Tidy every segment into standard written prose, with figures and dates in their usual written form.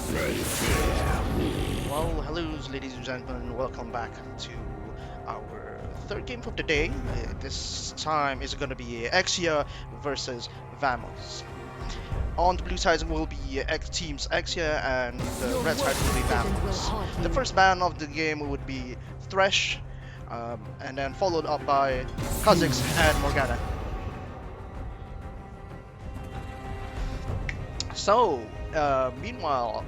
Well, hello, ladies and gentlemen. Welcome back to our third game of the day. This time is going to be EXA versus Vamos. On the blue side will be X teams EXA, and the red side will be Vamos. The first ban of the game would be Thresh, and then followed up by Kha'Zix and Morgana. So, meanwhile,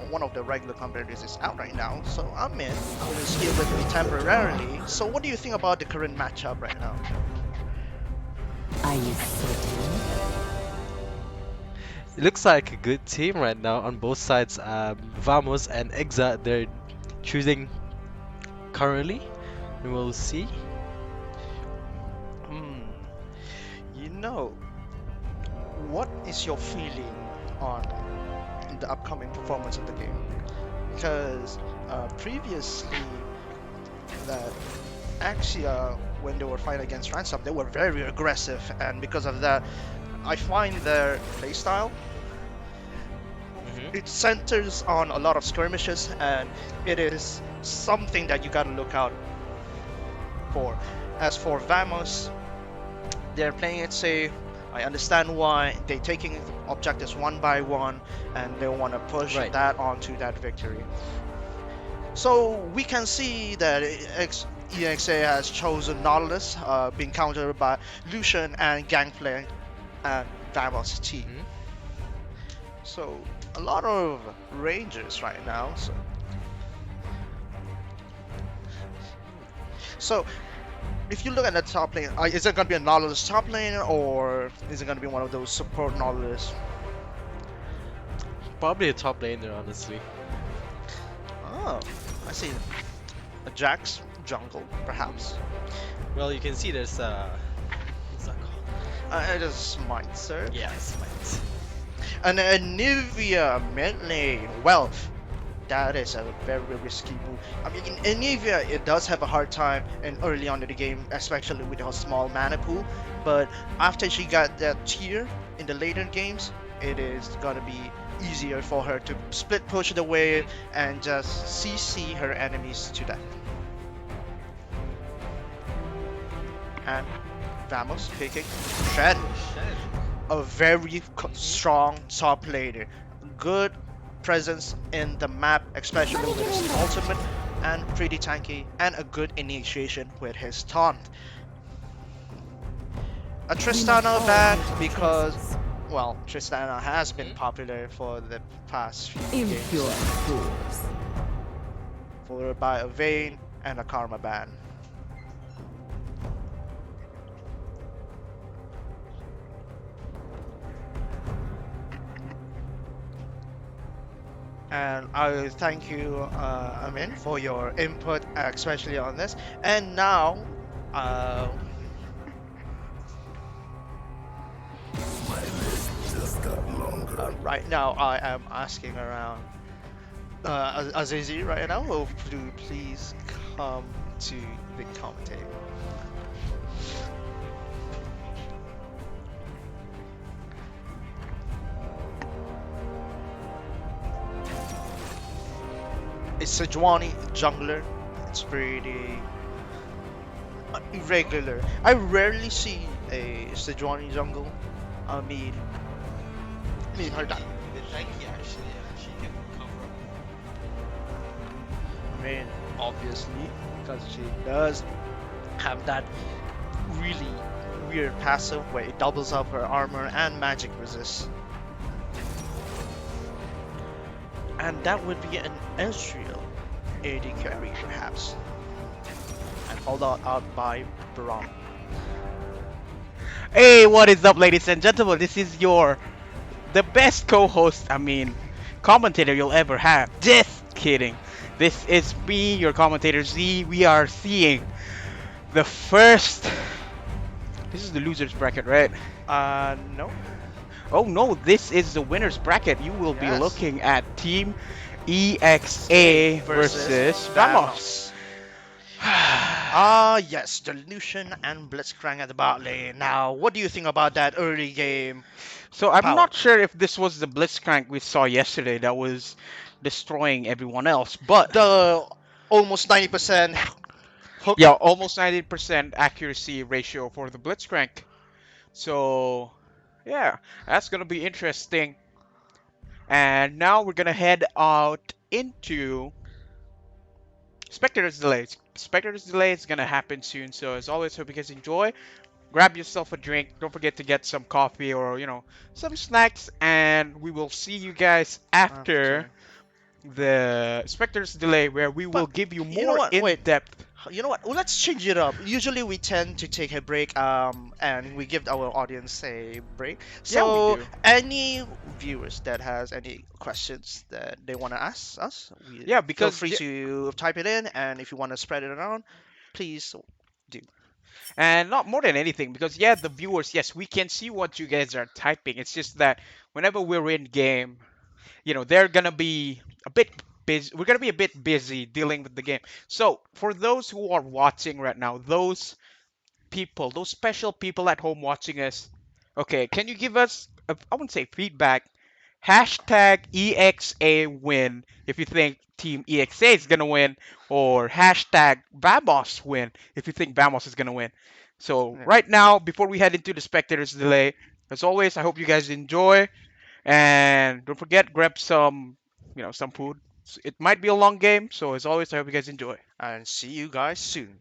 one of the regular competitors is out right now, so I'm in. I'm here with me temporarily. So, what do you think about the current matchup right now? Are you certain? It looks like a good team right now on both sides. Vamos and EXA, they're choosing currently. We will see. Hmm. You know, what is your feeling on the upcoming performance of the game? Because previously, that Axia, when they were fighting against Ransom, they were very aggressive, and because of that, I find their playstyle it centers on a lot of skirmishes, and it is something that you gotta look out for. As for Vamos, they're playing it safe. I understand why they're taking objectives one by one, and they want to push Right. that onto that victory. So we can see that EXA has chosen Nautilus, being countered by Lucian and Gangplank and Vamos team. Mhm. So a lot of Rangers right now. So if you look at the top lane, is it gonna be a Nautilus top lane, or is it gonna be one of those support Nautilus? Probably a top laner, honestly. Oh, I see. A Jax jungle, perhaps. Well, you can see there's what's that called? It is Smite, sir. Yeah, Smite. And Anivia mid lane. Well, that is a very risky move. I mean, Anivia, it does have a hard time in early on in the game, especially with her small mana pool. But after she got that tier in the later games, it is gonna be easier for her to split push the wave and just CC her enemies to death. And Vamos picking Shen, a very strong top laner. Good presence in the map, especially with his ultimate, and pretty tanky, and a good initiation with his taunt. A Tristana ban because, well, Tristana has been popular for the past few Impure games, fools. followed by a Vayne and a Karma ban. And I thank you, Amin, for your input, especially on this. And now, uh, right now, I am asking around Azizi right now. Will you please come to the commentator? It's a Sejuani jungler. It's pretty irregular. I rarely see a Sejuani jungle. I mean her that. She can cover I mean, obviously, because she does have that really weird passive where it doubles up her armor and magic resist. And that would be an Ezreal AD carry, perhaps. And followed out by Braum. Hey, what is up, ladies and gentlemen? This is the best co-host, commentator you'll ever have. Just kidding. This is me, your commentator Z. We are seeing the first. This is the losers bracket, right? No. Oh no, this is the winners bracket. You will be Yes. looking at Team EXA versus Vamos. Ah, yes, Delusion and Blitzcrank at the bot lane. Now, what do you think about that early game So I'm power? not sure if this was the Blitzcrank we saw yesterday that was destroying everyone else, but The almost 90% yeah, hook. almost 90% accuracy ratio for the Blitzcrank. So yeah, that's gonna be interesting. And now we're gonna head out into Spectator's Delay. Spectator's Delay is gonna happen soon. So as always, hope you guys enjoy. Grab yourself a drink. Don't forget to get some coffee or some snacks, and we will see you guys after After. the Spectre's Delay, where we will But give you you know more what? in Wait. depth. You know what? Well, let's change it up. Usually we tend to take a break, and we give our audience a break. Yeah, we So, do. any viewers that has any questions that they want to ask us, we Yeah, feel because free to type it in, and if you want to spread it around, please do. and not more than anything, because yeah, the viewers, yes, we can see what you guys are typing. It's just that whenever we're in game, they're gonna be a bit busy. We're gonna be a bit busy dealing with the game. So for those who are watching right now, those special people at home watching us, okay, can you give us, I wouldn't say feedback, hashtag EXA win if you think Team EXA is going to win, or hashtag Vamos win if you think Vamos is going to win. So, Yeah. right now, before we head into the Spectators Delay, as always, I hope you guys enjoy. And don't forget, grab some food. It might be a long game, so as always, I hope you guys enjoy. And see you guys soon.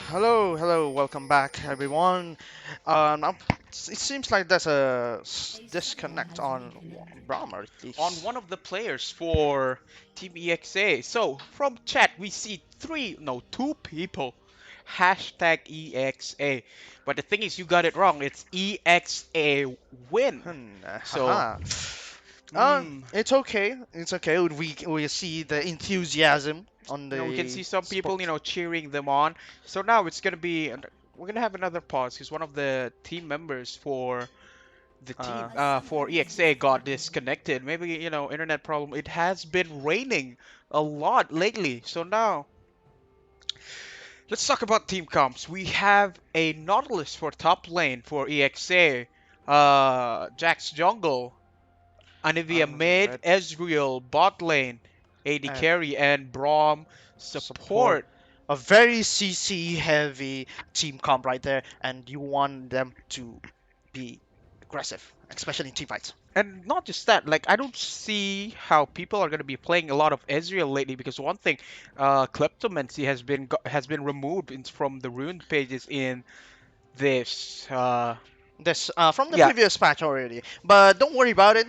Hello, welcome back, everyone. Now, it seems like there's a disconnect on Braum, or at On least. one of the players for Team EXA. So from chat we see two people. Hashtag EXA. But the thing is, you got it wrong. It's EXA win. So, Haha. mm, It's okay. It's okay. We see the enthusiasm on we can the see some people, sports. cheering them on. So now it's gonna be, we're gonna have another pause because one of the team members for the team Uh, for EXA got disconnected. Maybe, internet problem. It has been raining a lot lately. So now let's talk about team comps. We have a Nautilus for top lane for EXA. Jax jungle, Anivia mid, Red Ezreal bot lane, AD and carry, and Braum support. support. A very CC heavy team comp right there, and you want them to be aggressive, especially in team fights. And not just that, like I don't see how people are going to be playing a lot of Ezreal lately because one thing, Kleptomancy has been removed from the ruined pages in this. This from the Yeah, previous patch already, but don't worry about it.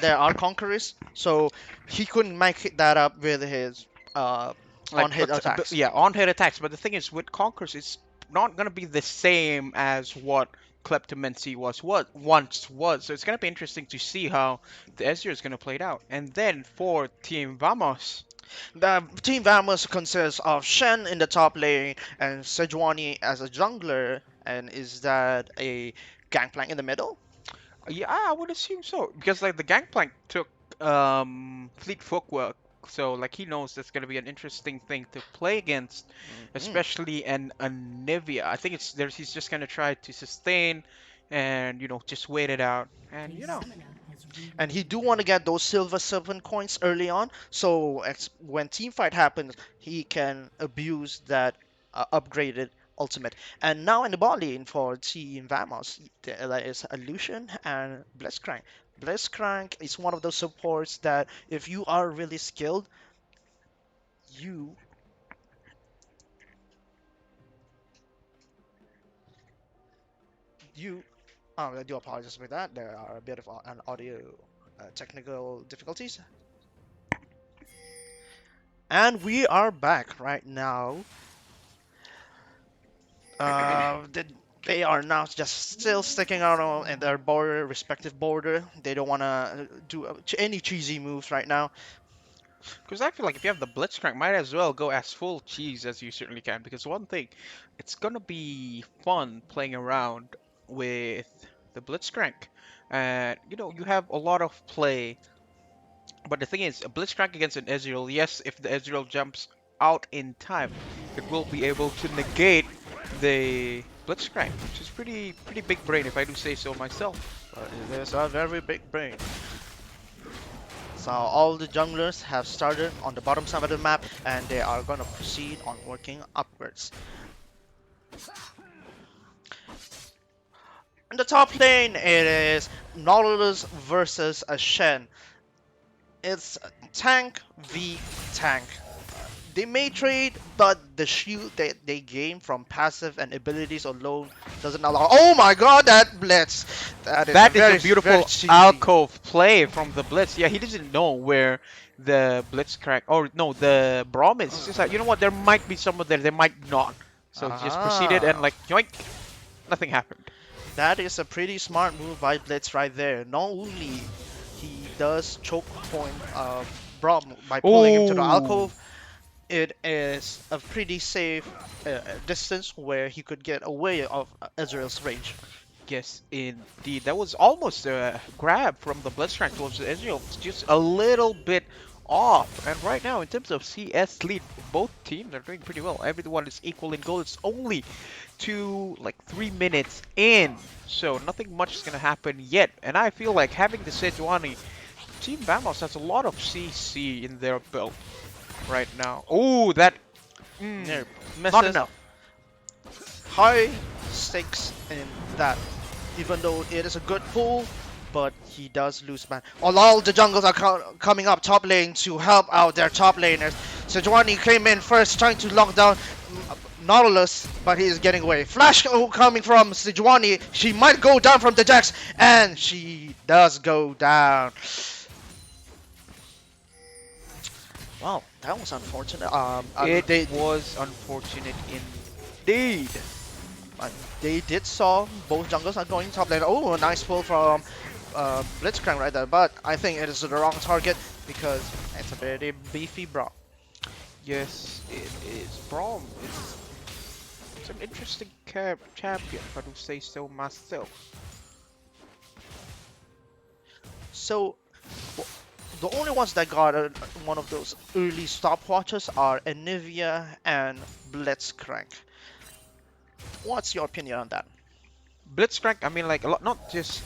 There are conquerors, so he couldn't make that up with his uh, like on-hit attacks. yeah, on-hit attacks. But the thing is, with Conquerors, it's not going to be the same as what Kleptomancy was what once was. So it's going to be interesting to see how the Ezreal is going to play it out. And then for Team Vamos. The team Vamos consists of Shen in the top lane and Sejuani as a jungler, and is that a gangplank in the middle? Yeah, I would assume so because like the Gangplank took Fleet Footwork, so like he knows that's gonna be an interesting thing to play against, Mhm. especially an Nivea. I think he's just gonna try to sustain and just wait it out and And he do want to get those silver 7 coins early on, so when team fight happens, he can abuse that upgraded ultimate. And now in the bot lane for Team Vamos, there is a Lucian and Blitzcrank. Blitzcrank is one of those supports that if you are really skilled, you you I do apologize for that. There are a bit of an audio technical difficulties. And we are back right now. They, they are now just still sticking out in their border, respective border. They don't want to do any cheesy moves right now. because I feel like if you have the Blitzcrank, might as well go as full cheese as you certainly can. Because one thing, it's gonna be fun playing around with the Blitzcrank, and you have a lot of play. But the thing is, a Blitzcrank against an Ezreal, yes, if the Ezreal jumps out in time, it will be able to negate the Blitzcrank, which is pretty big brain if I do say so myself. But it is a very big brain. So all the junglers have started on the bottom side of the map, and they are gonna proceed on working upwards. In the top lane, it is Nautilus versus a Shen. It's tank v tank. They may trade, but the shield that they gain from passive and abilities alone doesn't allow. Oh my god, that blitz! That is That is a very beautiful cheesy. alcove play from the Blitz. Yeah, he doesn't know where the Blitzcrank, or no, the Braum is. He's just like, you know what, there might be someone there, there might not. So he just proceeded and Ah, like, yoink, nothing happened. that is a pretty smart move by Blitz right there. Not only he does choke point Braum by pulling him to the Oh. alcove, it is a pretty safe distance where he could get away of Ezreal's range. Yes, indeed. That was almost a grab from the Blitzcrank towards Ezreal. It's just a little bit off. And right now, in terms of CS lead, both teams are doing pretty well. Everyone is equal in goal. It's only to like 3 minutes in, so nothing much is gonna happen yet. And I feel like having the Sejuani, Team Vamos has a lot of CC in their belt right now. Oh, that Nope. Not misses. enough. High stakes in that. Even though it is a good pull, but he does lose man. All the jungles are coming up top lane to help out their top laners. Sejuani came in first trying to lock down Nautilus, but he is getting away. Flash coming from Sejuani. She might go down from the Jax, and she does go down. Wow, that was unfortunate. It was unfortunate indeed. They did saw both jungles are going top lane. Oh, a nice pull from Blitzcrank right there, but I think it is the wrong target because it's a very beefy bro. Yes, it is. Braum it's an interesting champion, if I do say so myself. So the only ones that got one of those early stopwatches are Anivia and Blitzcrank. What's your opinion on that? Blitzcrank, I mean, like a lot, not just.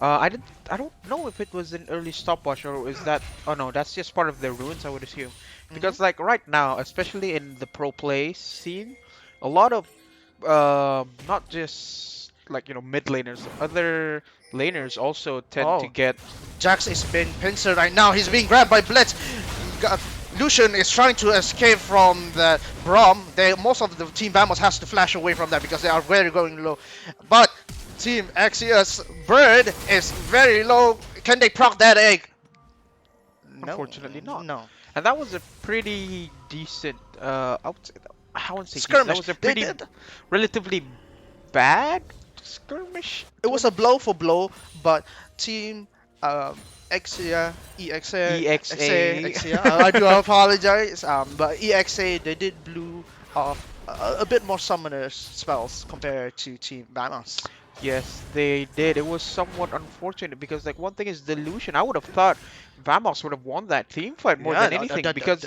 I don't know if it was an early stopwatch or is that. Oh no, that's just part of their runes, I would assume. Because like right now, especially in the pro play scene, a lot of not just like mid laners, other laners also tend to Oh, get. Jax is being pincered right now. He's being grabbed by Blitz. Lucian is trying to escape from the Braum. Most of the team Vamos has to flash away from that because they are very going low. But Team Axia's bird is very low. Can they proc that egg? No. Unfortunately not. No. And that was a pretty decent. I would say I wouldn't say decent, Skirmish. that was a pretty relatively bad skirmish. It was a blow for blow, but Team EXA, I do apologize. But EXA, they did blew off a bit more summoner spells compared to Team Vamos. Yes, they did. It was somewhat unfortunate because, like, one thing is delusion. I would have thought Vamos would have won that team fight more Yeah, than no, anything because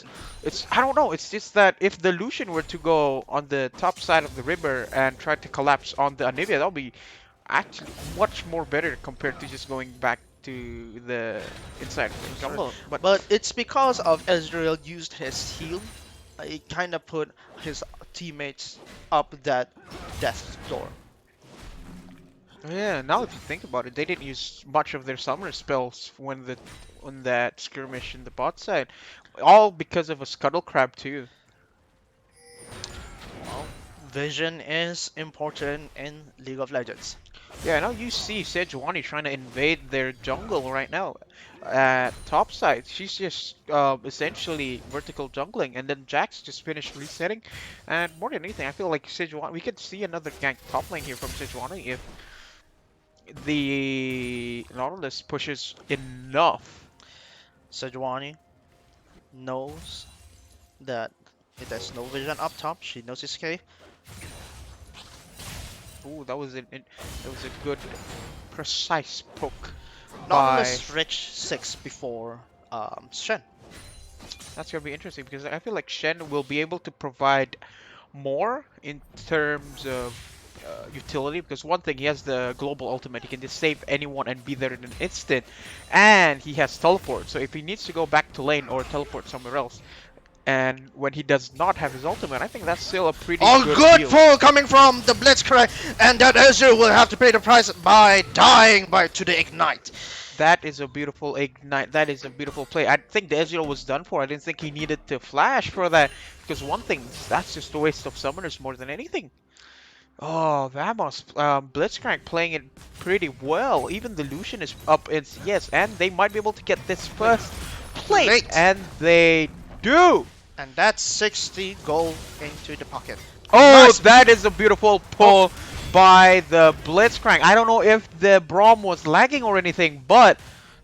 I don't know. It's just that if delusion were to go on the top side of the river and try to collapse on the Anivia, that would be actually much more better compared to just going back to the inside of the jungle. But it's because of Ezreal used his heal. It kind of put his teammates up that death door. Yeah, now if you think about it, they didn't use much of their summoner spells when that skirmish in the bot side, all because of a scuttle crab too. Well, vision is important in League of Legends. Yeah, now you see Sejuani trying to invade their jungle right now at top side. She's just essentially vertical jungling, and then Jax just finished resetting. And more than anything, I feel like Sejuani, we could see another gank top lane here from Sejuani if the Nautilus pushes enough. Sejuani knows that there's no vision up top. She knows his K. Ooh, that was a good, precise poke by. Nautilus reached 6 before Shen. That's gonna be interesting because I feel like Shen will be able to provide more in terms of utility, because one thing, he has the global ultimate, he can just save anyone and be there in an instant, and he has teleport, so if he needs to go back to lane or teleport somewhere else, and when he does not have his ultimate, I think that's still a pretty good deal. Pull coming from the Blitzcrank, and that Ezreal will have to pay the price by dying to the ignite. That is a beautiful ignite. That is a beautiful play. I think the Ezreal was done for. I didn't think he needed to flash for that, because one thing, that's just a waste of summoners more than anything. Oh, Vamos, Blitzcrank playing it pretty well. Even the Lucian is up. It's yes, and they might be able to get this first plate, and they do. And that's 60 gold into the pocket. Oh, Nice. that is a beautiful pull by the Blitzcrank. I don't know if the Braum was lagging or anything, but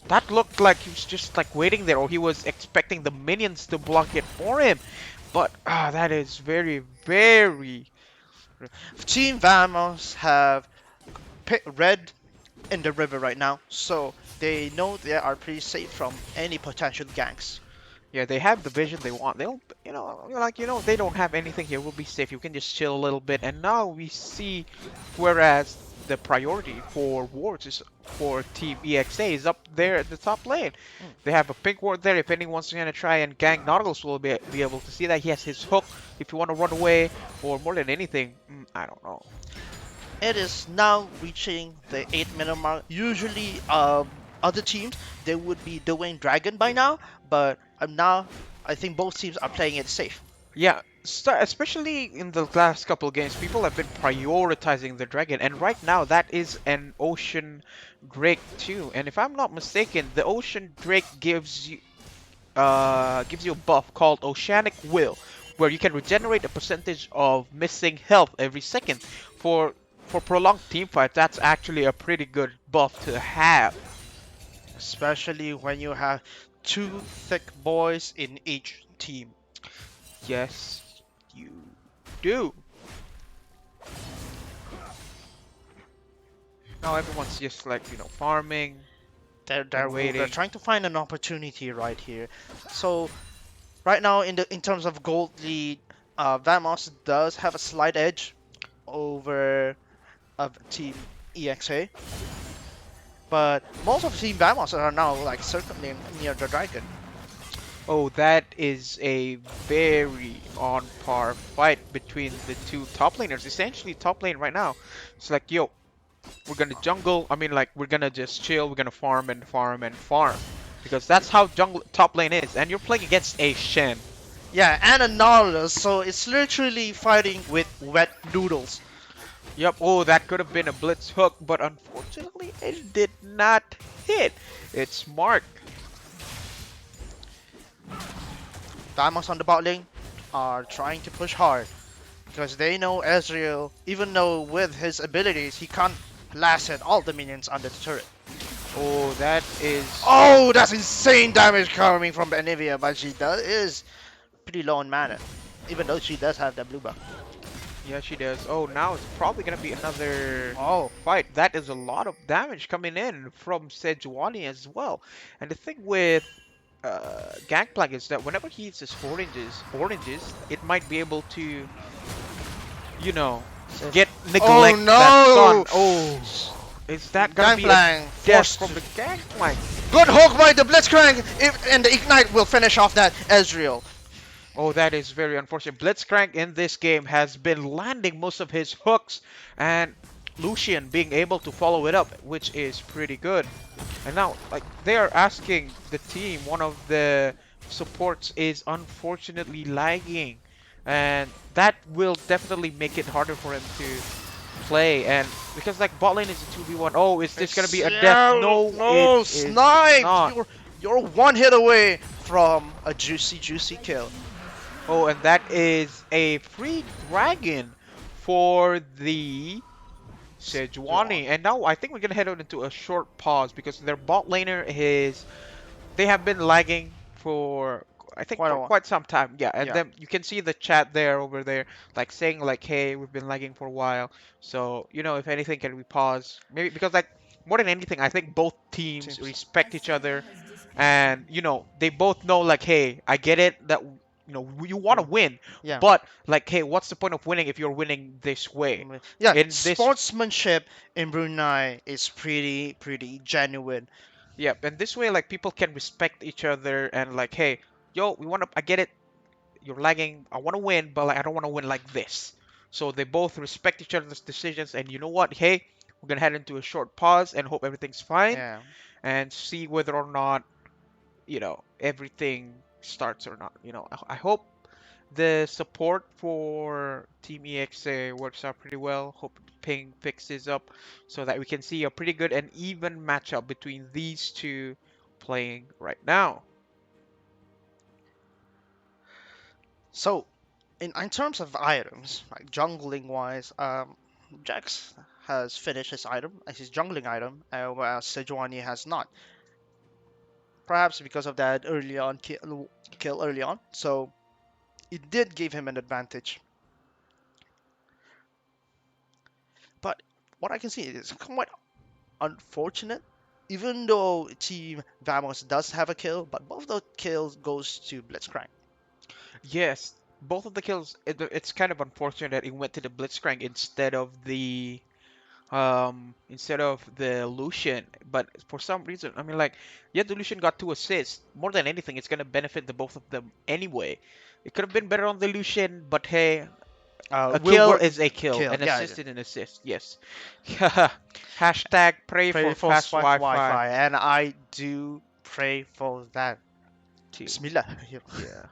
that looked like he was just like waiting there, or he was expecting the minions to block it for him. But that is very, very. Team Vamos have red in the river right now, so they know they are pretty safe from any potential ganks. Yeah, they have the vision they want. They don't, they don't have anything here. We'll be safe. You can just chill a little bit. And now we see, whereas the priority for wards is for Team EXA is up there at the top lane. Mm. They have a pink ward there. If anyone's gonna try and gank Nautilus, will be able to see that he has his hook. If you want to run away, or more than anything, I don't know. It is now reaching the 8 minute mark. Usually, other teams they would be doing Dragon by now, but now I think both teams are playing it safe. Yeah, especially in the last couple of games, people have been prioritizing the dragon, and right now that is an ocean drake too. And if I'm not mistaken, the ocean drake gives you a buff called Oceanic Will, where you can regenerate a percentage of missing health every second. For prolonged team fights, that's actually a pretty good buff to have. Especially when you have two thick boys in each team. Yes, you do. Now everyone's just like, farming and They're waiting. trying to find an opportunity right here. So right now in terms of gold lead, Vamos does have a slight edge over of Team EXA, but most of Team Vamos are now like circling near the dragon. Oh, that is a very on par fight between the two top laners. Essentially, top lane right now. It's like, yo, we're gonna jungle. I mean, like, we're gonna just chill. We're gonna farm and farm and farm. Because that's how jungle top lane is. And you're playing against a Shen. Yeah, and a Nautilus, so it's literally fighting with wet noodles. Yep, oh, that could have been a blitz hook, but unfortunately, it did not hit. It's marked. Vamos on the bot lane are trying to push hard because they know Ezreal, even though with his abilities he can't blast at all the minions under the turret. Oh, that is... Oh, that's insane damage coming from Benivia, but she is pretty low on mana, even though she does have the blue buff. Yeah, she does. Oh, now it's probably gonna be another Oh, fight. That is a lot of damage coming in from Sejuani as well. And the thing with Gangplank is that whenever he uses oranges, it might be able to, you know, get oh neglect that no! stun. Oh, is that gonna be a Gangplank death forced. from the Gangplank? Good hook by the Blitzcrank, and the Ignite will finish off that Ezreal. Oh, that is very unfortunate. Blitzcrank in this game has been landing most of his hooks, and Lucian being able to follow it up, which is pretty good. And now, like, they are asking the team, one of the supports is unfortunately lagging, and that will definitely make it harder for him to play. And because like bot lane is a 2v1, oh, is this gonna be a death? No, no, it is sniped! not. You're one hit away from a juicy kill. Oh, and that is a free dragon for the Sejuani. And now I think we're gonna head out into a short pause because their bot laner is they have been lagging for I think Quite a for while. quite some time. Yeah, and Yeah. then you can see the chat there over there like saying like, hey, we've been lagging for a while. So, if anything, can we pause? Maybe because like more than anything, I think both teams Teams. respect each other and they both know like, hey, I get it that you want to win, Yeah. but like, hey, what's the point of winning if you're winning this way? Yeah, In this sportsmanship in Brunei is pretty genuine. Yeah, and this way, like, people can respect each other and like, hey, yo, I get it, you're lagging, I want to win, but like, I don't want to win like this. So they both respect each other's decisions, and you know what? Hey, we're gonna head into a short pause and hope everything's fine, Yeah. and see whether or not, everything starts or not. I hope the support for Team EXA works out pretty well. Hope ping fixes up so that we can see a pretty good and even matchup between these two playing right now. So, in terms of items, like jungling wise, Jax has finished his item, his jungling item, whereas Sejuani has not. Perhaps because of that early on kill early on. So it did give him an advantage. But what I can see is quite unfortunate even though Team Vamos does have a kill, but both the kills goes to Blitzcrank. Yes, both of the kills. It's kind of unfortunate that it went to the Blitzcrank instead of the Lucian. But for some reason, I mean, like, yeah, the Lucian got 2 assists. More than anything, it's gonna benefit the both of them anyway. It could have been better on the Lucian, but hey, a Will kill work is a kill. kill. An Yeah, assist is an assist. Yes. Hashtag pray pray for for fast Wi-Fi Wi-Fi, and I do pray for that. too. Bismillah. Yeah.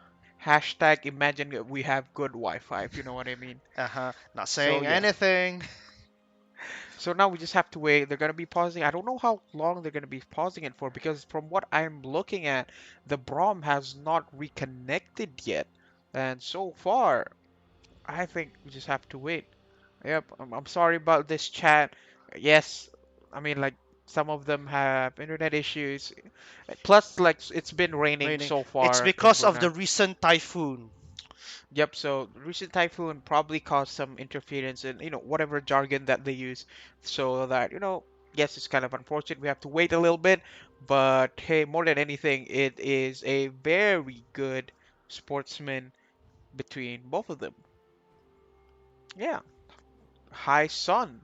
Hashtag imagine that we have good Wi-Fi, if you know what I mean. Not So saying yeah. anything. So now we just have to wait. They're gonna be pausing. I don't know how long they're gonna be pausing it for because from what I'm looking at, the Brom has not reconnected yet. And so far, I think we just have to wait. Yep, I'm sorry about this chat. Yes, I mean like some of them have internet issues. Plus like it's been raining Raining. so It's far in because of the Brunei. recent typhoon. Yep, so the recent typhoon probably caused some interference in, whatever jargon that they use. So that, yes, it's kind of unfortunate. We have to wait a little bit, but hey, more than anything, it is a very good sportsman between both of them. Yeah, high sun.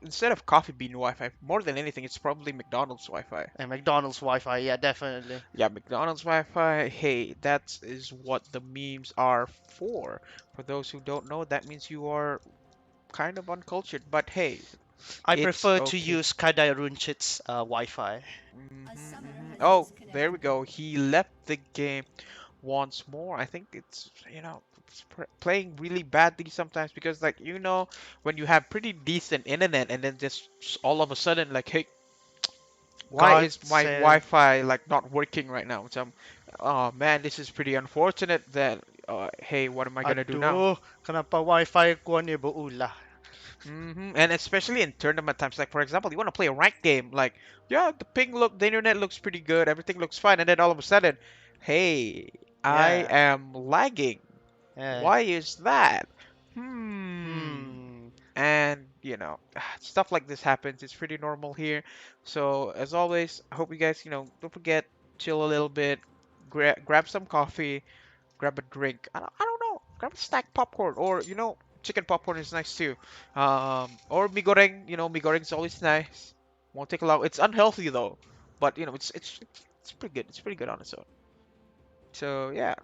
Instead of Coffee Bean Wi-Fi, more than anything, it's probably McDonald's Wi-Fi. And McDonald's Wi-Fi, yeah, definitely. Yeah, McDonald's Wi-Fi. Hey, that is what the memes are for. For those who don't know, that means you are kind of uncultured, but hey, I it's prefer to okay. use Kadai Runchit's Wi-Fi. Oh, there we go. He left the game once more. I think it's playing really badly sometimes because, like, when you have pretty decent internet and then just all of a sudden, like, hey, why God is my said, Wi-Fi like not working right now? So, oh man, this is pretty unfortunate. That, hey, what am I gonna do now? "Aduh, kenapa Wi-Fi ko ni berulah?" And especially in tournament times, like for example, you want to play a ranked game, like yeah, the internet looks pretty good, everything looks fine, and then all of a sudden, hey, I Yeah. am lagging. Yeah. Why is that? Hmm. And stuff like this happens. It's pretty normal here. So as always, I hope you guys, don't forget, chill a little bit, grab some coffee, grab a drink. I don't know. Grab a snack popcorn or chicken popcorn is nice too. Or mi goreng. Mi goreng is always nice. Won't take a lot. It's unhealthy though, but it's pretty good. It's pretty good on its own. So yeah,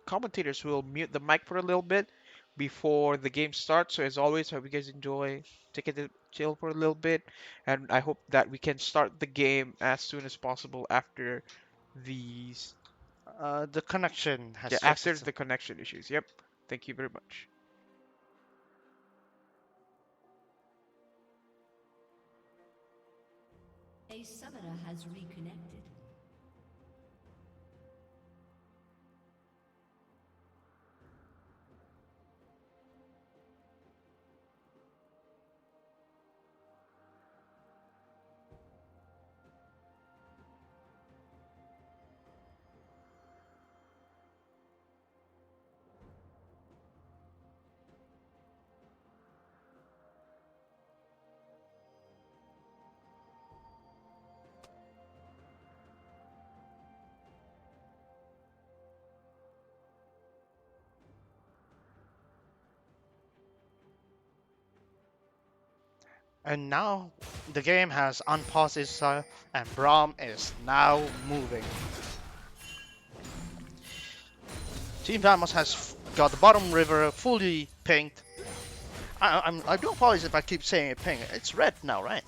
commentators will mute the mic for a little bit before the game starts. So as always, hope you guys enjoy. Take it to chill for a little bit, and I hope that we can start the game as soon as possible after these The connection has Yeah, fixed after itself. the connection issues. Yep. Thank you very much. A summoner has reconnected. And now the game has unpaused itself, and Braum is now moving. Team Vamos has got the bottom river fully pinged. I do apologize if I keep saying it pink. It's red now, right?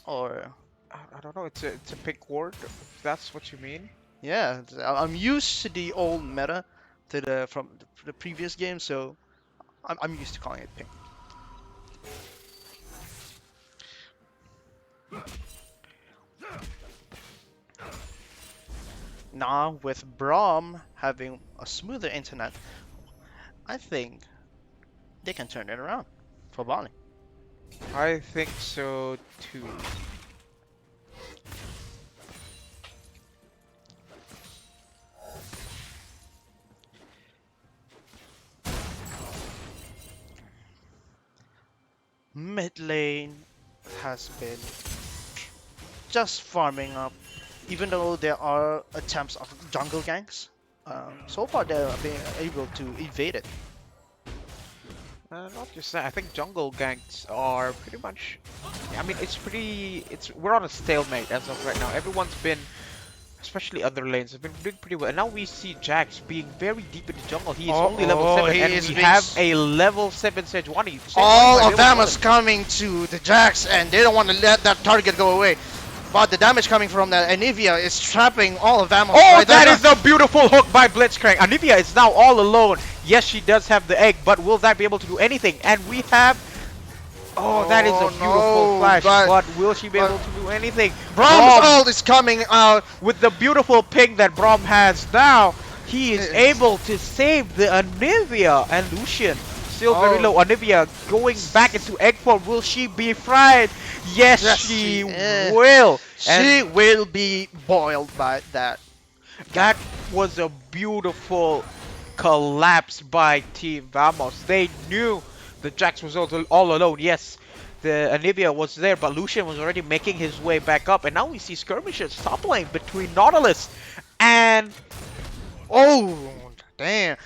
Or I don't know. It's a pink ward. If that's what you mean. yeah, I'm used to the old meta from the previous game, so I'm used to calling it pink. Now with Braum having a smoother internet, I think they can turn it around for Bali. I think so too. Mid lane has been just farming up, even though there are attempts of jungle ganks. So far, they're being able to evade it. Not just that. I think jungle ganks are pretty much. I mean, it's pretty. We're on a stalemate as of right now. Everyone's been, especially other lanes, have been doing pretty well. And now we see Jax being very deep in the jungle. He is only level 7, he and is we being have a level 7 Sejuani. All of them is coming to the Jax, and they don't want to let that target go away. But the damage coming from that Anivia is trapping all of them. Oh, that is a beautiful hook by Blitzcrank. Anivia is now all alone. Yes, she does have the egg, but will that be able to do anything? And we have... Oh, that is a beautiful flash, but will she be able to do anything? Brom's ult is coming out. With the beautiful ping that Brom has now, he is able to save the Anivia, and Lucian still very low. Anivia going back into egg form. Will she be fried? Yes, she will. She will be boiled by that. That was a beautiful collapse by Team Vamos. They knew the Jax was all alone. Yes, the Anivia was there, but Lucian was already making his way back up. And now we see skirmishes top lane between Nautilus and... Oh, damn.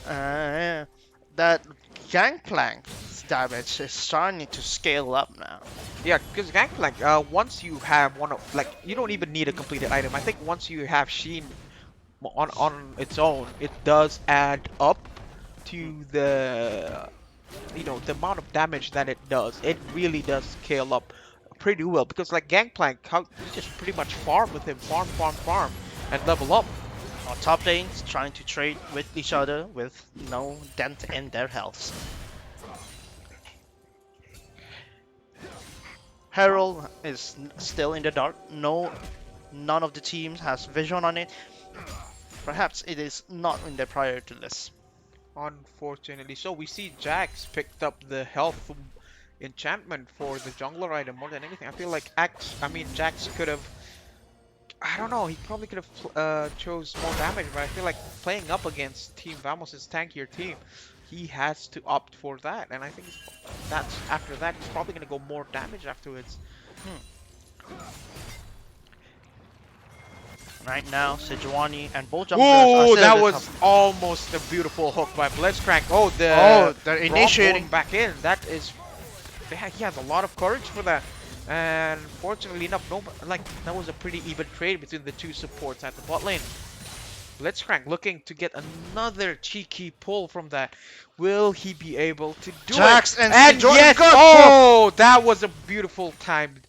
That Gangplank damage is starting to scale up now. Yeah, because Gangplank, once you have one of, like, you don't even need a completed item. I think once you have Sheen on its own, it does add up to the, you know, the amount of damage that it does. It really does scale up pretty well, because like Gangplank, you just pretty much farm with him, farm, and level up. Our top lanes trying to trade with each other with no dent in their health. Herald is still in the dark. None of the teams has vision on it. Perhaps it is not in their priority list. Unfortunately, so we see Jax picked up the health enchantment for the jungler item more than anything. I feel like Jax could have. I don't know. He probably could have chose more damage, but I feel like playing up against Team Vamos' tankier team, he has to opt for that, and I think after that he's probably gonna go more damage afterwards. Right now, Sejuani and both junglers Ooh, are that was almost a beautiful hook by Blitzcrank. Oh, they're initiating back in. That is, he has a lot of courage for that. And fortunately enough, that was a pretty even trade between the two supports at the bot lane. Blitzcrank looking to get another cheeky pull from that. Will he be able to do Jax it? And yes! Oh, that was a beautiful timed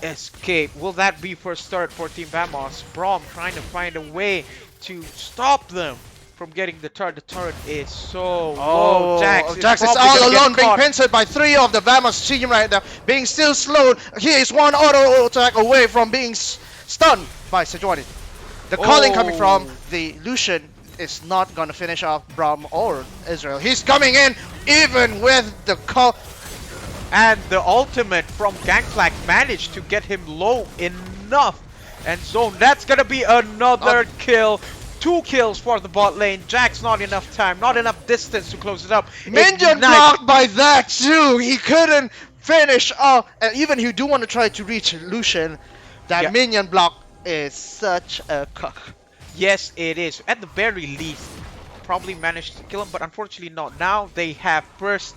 escape. Will that be first start for Team Vamos? Brom trying to find a way to stop them from getting the turret. The turret is so low. Jax is all alone, being pinched by 3 of the Vamos team right now, being still slowed. He is one auto attack away from being stunned by Sejuani. The calling coming from the Lucian is not gonna finish off Brom or Israel. He's coming in even with the call. And the ultimate from Gangplank managed to get him low enough. And Zone, that's gonna be another kill. 2 kills for the bot lane. Jax not enough time, not enough distance to close it up. Minion blocked by that too. He couldn't finish off. And even if you do want to try to reach Lucian, that minion block is such a cock. Yes, it is. At the very least, probably managed to kill him, but unfortunately not. Now they have first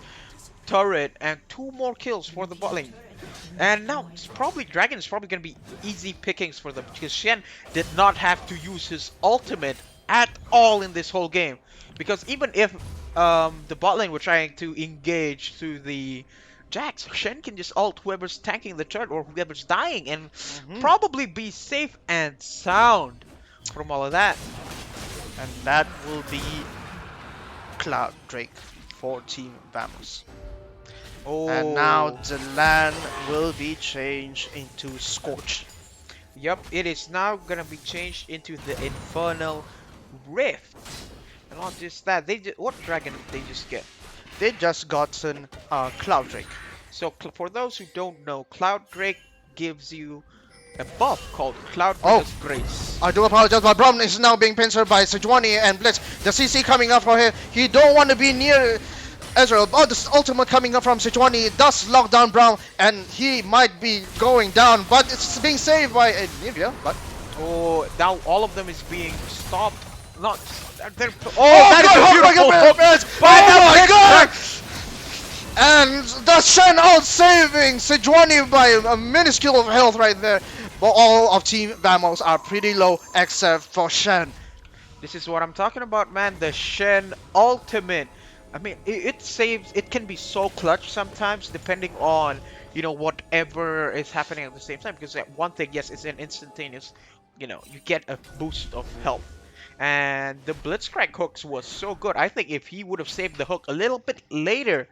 turret and 2 more kills for the bot lane. And now it's probably Dragon is probably going to be easy pickings for them, because Shen did not have to use his ultimate at all in this whole game. Because even if the bot lane were trying to engage through the Jax, Shen can just ult whoever's tanking the turret or whoever's dying and probably be safe and sound from all of that. And that will be Cloud Drake for Team Vamos. Oh. And now the land will be changed into Scorch. Yep, it is now gonna be changed into the Infernal Rift. And not just that, what dragon did they just get? They just gotten Cloud Drake. So for those who don't know, Cloud Drake gives you a buff called Cloud Drake's Grace. I do apologize, but Brom is now being pinched by Sejuani and Blitz. The CC coming up for him. He don't want to be near Ezreal. Oh, this ultimate coming up from Sejuani does lock down Brown, and he might be going down, but it's being saved by Nivea. But Oh, now all of them is being stopped. Not. They're, oh, that God, is a beautiful hook by oh the my God! Blitzcrank. And the Shen out saving Sejuani by a minuscule of health right there. But all of Team Vamos are pretty low except for Shen. This is what I'm talking about, man. The Shen ultimate. I mean, it saves. It can be so clutch sometimes, depending on whatever is happening at the same time. Because one thing, yes, it's an instantaneous. You get a boost of health, and the Blitzcrank hooks was so good. I think if he would have saved the hook a little bit later,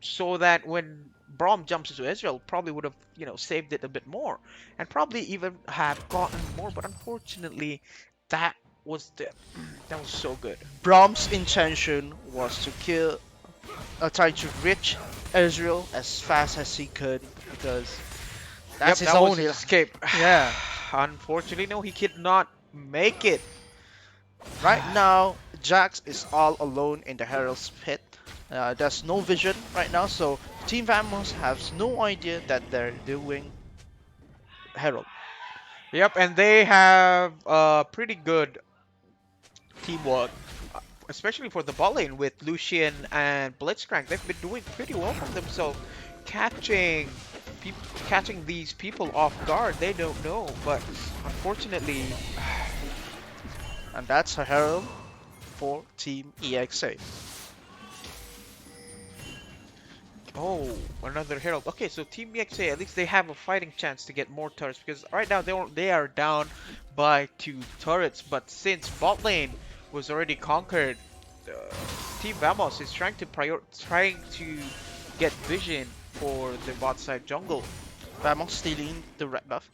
so that when Braum jumps into Israel, probably would have saved it a bit more, and probably even have gotten more. But unfortunately, that was the that was so good. Brom's intention was to kill, try to reach Ezreal as fast as he could because that's his That was only. his escape. Yeah. Unfortunately, no, he could not make it. Right now, Jax is all alone in the Herald's pit. There's no vision right now, so Team Vamos has no idea that they're doing Herald. Yep, and they have pretty good teamwork, especially for the bot lane with Lucian and Blitzcrank. They've been doing pretty well for themselves, catching catching these people off guard. They don't know, but unfortunately, And that's a Herald for Team EXA. oh, another herald. Okay, so Team EXA, at least they have a fighting chance to get more turrets because right now they are down by 2 turrets. But since bot lane was already conquered, Team Vamos is trying to get vision for the bot side jungle. Vamos stealing the red buff.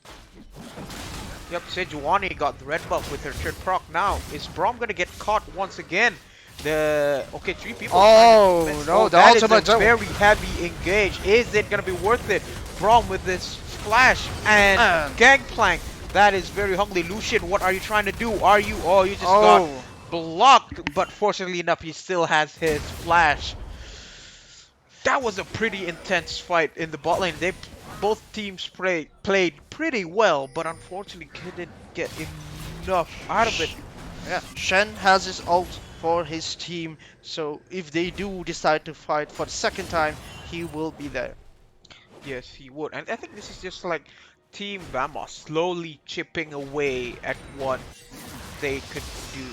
Yep, Sejuani got the red buff with her third proc. Now, is Braum gonna get caught once again? Okay, 3 people. Oh, no, the that is ultimate a very heavy engage. Is it gonna be worth it? Braum with this splash and gangplank. That is very hungry. Lucian, what are you trying to do? Are you? Oh, you just got blocked. But fortunately enough, he still has his flash. That was a pretty intense fight in the bot lane. Both teams played pretty well, but unfortunately couldn't get enough out of it. Yeah, Shen has his ult for his team, so if they do decide to fight for the second time, he will be there. Yes, he would. And I think this is just like Team Vamos slowly chipping away at what they could do.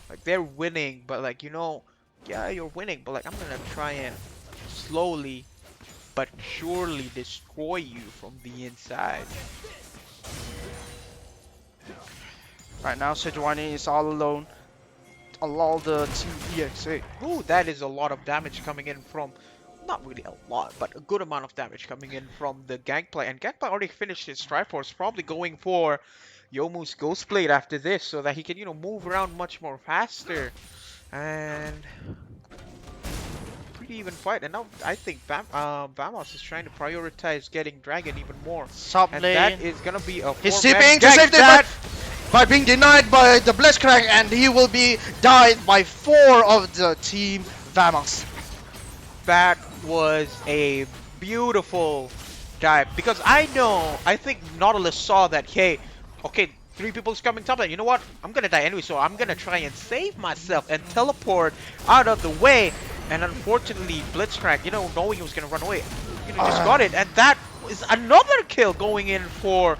Like they're winning, but like yeah, you're winning, but like I'm gonna try and slowly but surely destroy you from the inside. Right now, Sejuani is all alone. All the Team EXA. Ooh, that is a lot of damage coming in from, not really a lot, but a good amount of damage coming in from the Gangplank. And Gangplank already finished his Triforce, probably going for Yomu's Ghostblade after this so that he can, move around much more faster. And pretty even fight. And now I think Vamos is trying to prioritize getting Dragon even more. Top And lane. that is gonna be a He's 4-man TPing to gank. save it, but being denied by the Blitzcrank, and he will be died by 4 of the Team Vamos. That was a beautiful dive because I think Nautilus saw that, hey, okay, 3 people's coming top lane. You know what? I'm gonna die anyway, so I'm gonna try and save myself and teleport out of the way. And unfortunately, Blitzcrank, knowing he was gonna run away, just got it. And that is another kill going in for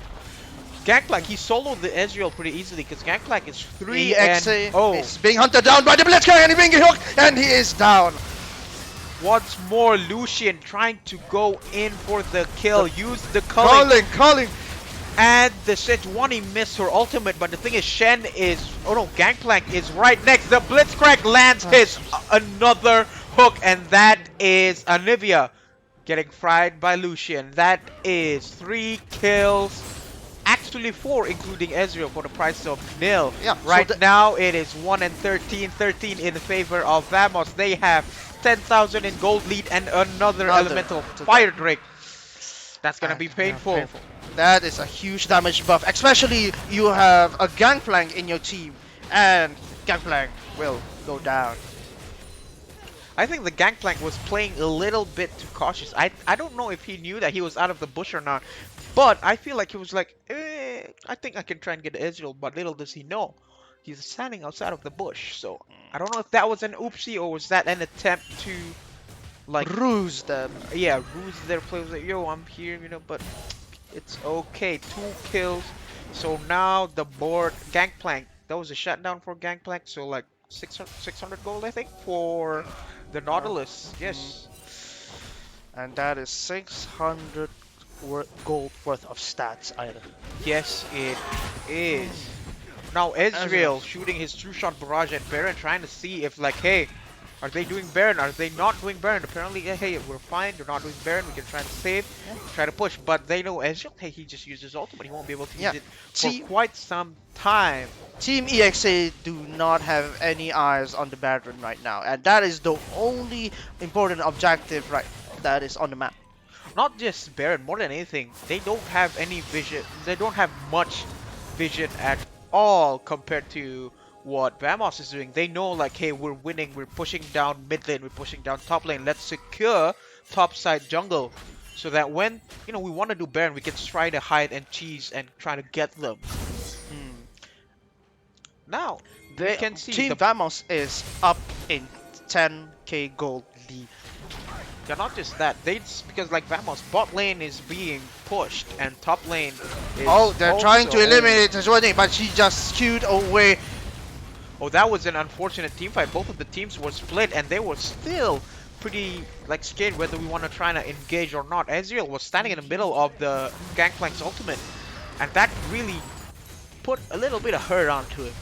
Gangplank. He soloed the Ezreal pretty easily because Gangplank is 3 EXA and is being hunted down by the Blitzcrank, and he's being hooked, and he is down. once more, Lucian trying to go in for the kill. Use the culling. Calling. And the Sejuani missed her ultimate, but the thing is, Gangplank is right next. The Blitzcrank lands his another hook, and that is Anivia getting fried by Lucian. That is 3 kills, actually 4, including Ezreal, for the price of nil. Yeah, right so now it is 1 and 13, 13 in favor of Vamos. They have 10,000 in gold lead and another elemental fire drake. That's gonna be painful. That is a huge damage buff, especially you have a Gangplank in your team, and Gangplank will go down. I think the Gangplank was playing a little bit too cautious. I don't know if he knew that he was out of the bush or not, but I feel like he was like, I think I can try and get Ezreal, but little does he know, he's standing outside of the bush. So I don't know if that was an oopsie or was that an attempt to like Ruse them. yeah, ruse their players like, yo, I'm here, but it's okay. 2 kills. So now the board Gangplank. That was a shutdown for Gangplank. So like 600 gold, I think, for the Nautilus. Yes. And that is 600 gold worth of stats either. Yes, it is. Now Ezreal shooting his true shot barrage at Baron, trying to see if like, hey, are they doing Baron? Are they not doing Baron? Apparently, hey, we're fine. They're not doing Baron. We can try to save, try to push. But they know Ezreal, hey, he just used his ultimate. He won't be able to use it for quite some time. Team EXA do not have any eyes on the Baron right now, and that is the only important objective that is on the map. Not just Baron, more than anything, they don't have any vision. They don't have much vision at all compared to what Vamos is doing. They know like, hey, we're winning, we're pushing down mid lane, we're pushing down top lane. Let's secure top side jungle so that when we want to do Baron, we can try to hide and cheese and try to get them. Now they can see Team Vamos is up in 10k gold lead. Yeah, not just that. Because like Vamos, bot lane is being pushed and top lane is they're trying to eliminate Joining, but she just skewed away. Oh, that was an unfortunate team fight. Both of the teams were split and they were still pretty like scared whether we want to try to engage or not. Ezreal was standing in the middle of the Gangplank's ultimate, and that really put a little bit of hurt onto him.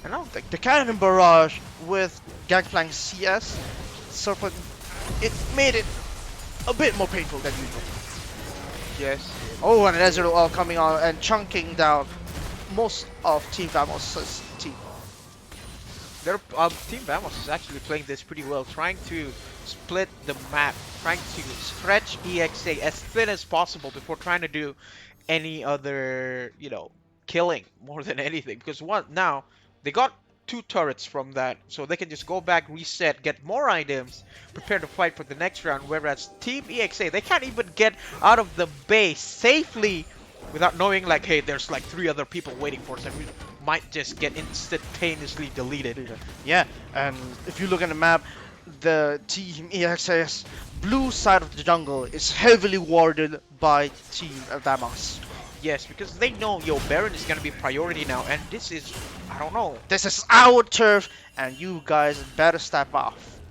And now the cannon barrage with Gangplank CS Serpent, it made it a bit more painful than usual. Yes. Oh, and Ezreal all coming on and chunking down most of Team Vamos' team. Their Team Vamos is actually playing this pretty well, trying to split the map, trying to stretch EXA as thin as possible before trying to do any other, killing more than anything. Because now they got 2 turrets from that, so they can just go back, reset, get more items, prepare to fight for the next round. Whereas Team EXA, they can't even get out of the base safely without knowing like, hey, there's like 3 other people waiting for us and we might just get instantaneously deleted. Yeah, and if you look at the map, the Team EXA's blue side of the jungle is heavily warded by Team Vamos. Yes, because they know, Baron is gonna be priority now, and this is, I don't know. This is our turf, and you guys better step off.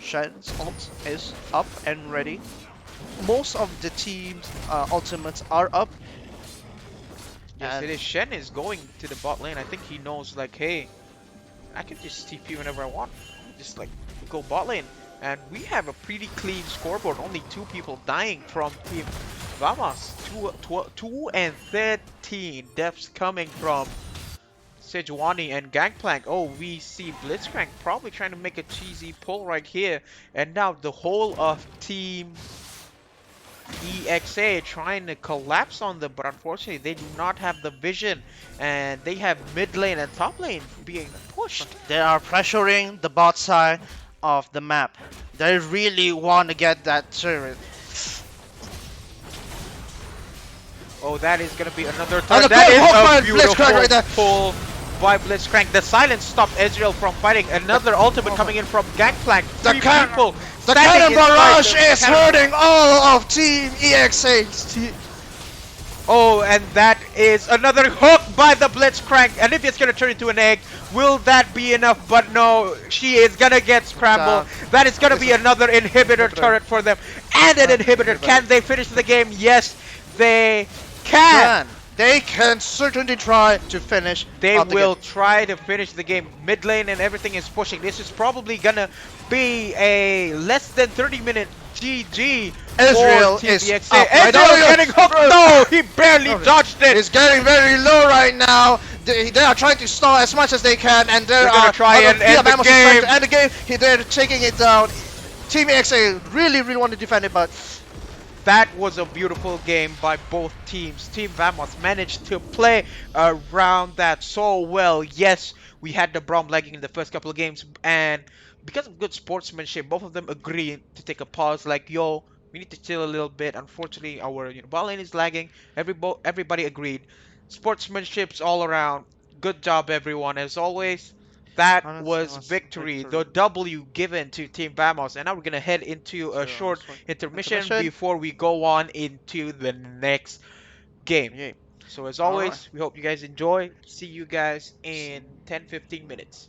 Shen's ult is up and ready. Most of the team's ultimates are up. Yes, it is. Shen is going to the bot lane. I think he knows, like, hey, I can just TP whenever I want. Just, like, go bot lane. And we have a pretty clean scoreboard. Only 2 people dying from Team Vamos. 2 and 13 deaths coming from Sejuani and Gangplank. Oh, we see Blitzcrank probably trying to make a cheesy pull right here. And now the whole of Team EXA trying to collapse on them, but unfortunately they do not have the vision, and they have mid lane and top lane being pushed. They are pressuring the bot side of the map. They really want to get that turret. Oh, that is gonna be another And turret. a That good is Hawkman, a beautiful Blitzcrank right there. pull by Blitzcrank. The silence stopped Ezreal from fighting. Another ultimate coming in from Gangplank. The 3 people. The standing cannon inside barrage the is cannon. hurting all of Team EXA's team. Oh, and that is another hook by the Blitzcrank. And if it's gonna turn into an egg, will that be enough? But no, she is gonna get scrambled. That is gonna be another inhibitor turret for them. And an inhibitor. Can they finish the game? Yes, they can. They can certainly try to finish. They out the will game. try to finish the game. Mid lane and everything is pushing. This is probably gonna be a less than 30-minute GG. Ezreal for Team is EXA. up. I know Ezreal you- getting hooked. No, he barely dodged it. It's getting very low right now. They are trying to stall as much as they can, and They're gonna try and end the Vamos is trying to game. end the game. They're taking it down. Team EXA really want to defend it, but That was a beautiful game by both teams. Team Vamos managed to play around that so well. Yes, we had the Brom lagging in the first couple of games, and because of good sportsmanship, both of them agreed to take a pause. Like, yo, we need to chill a little bit. Unfortunately, our ball lane is lagging. Everybody agreed. Sportsmanship's all around. Good job, everyone. As always, that Honestly, it was was victory. The victory. W given to Team Vamos. And now we're gonna head into a So, short so intermission intermission. before we go on into the next game. Yeah. So as All right. always, we hope you guys enjoy. See you guys in 10-15 minutes.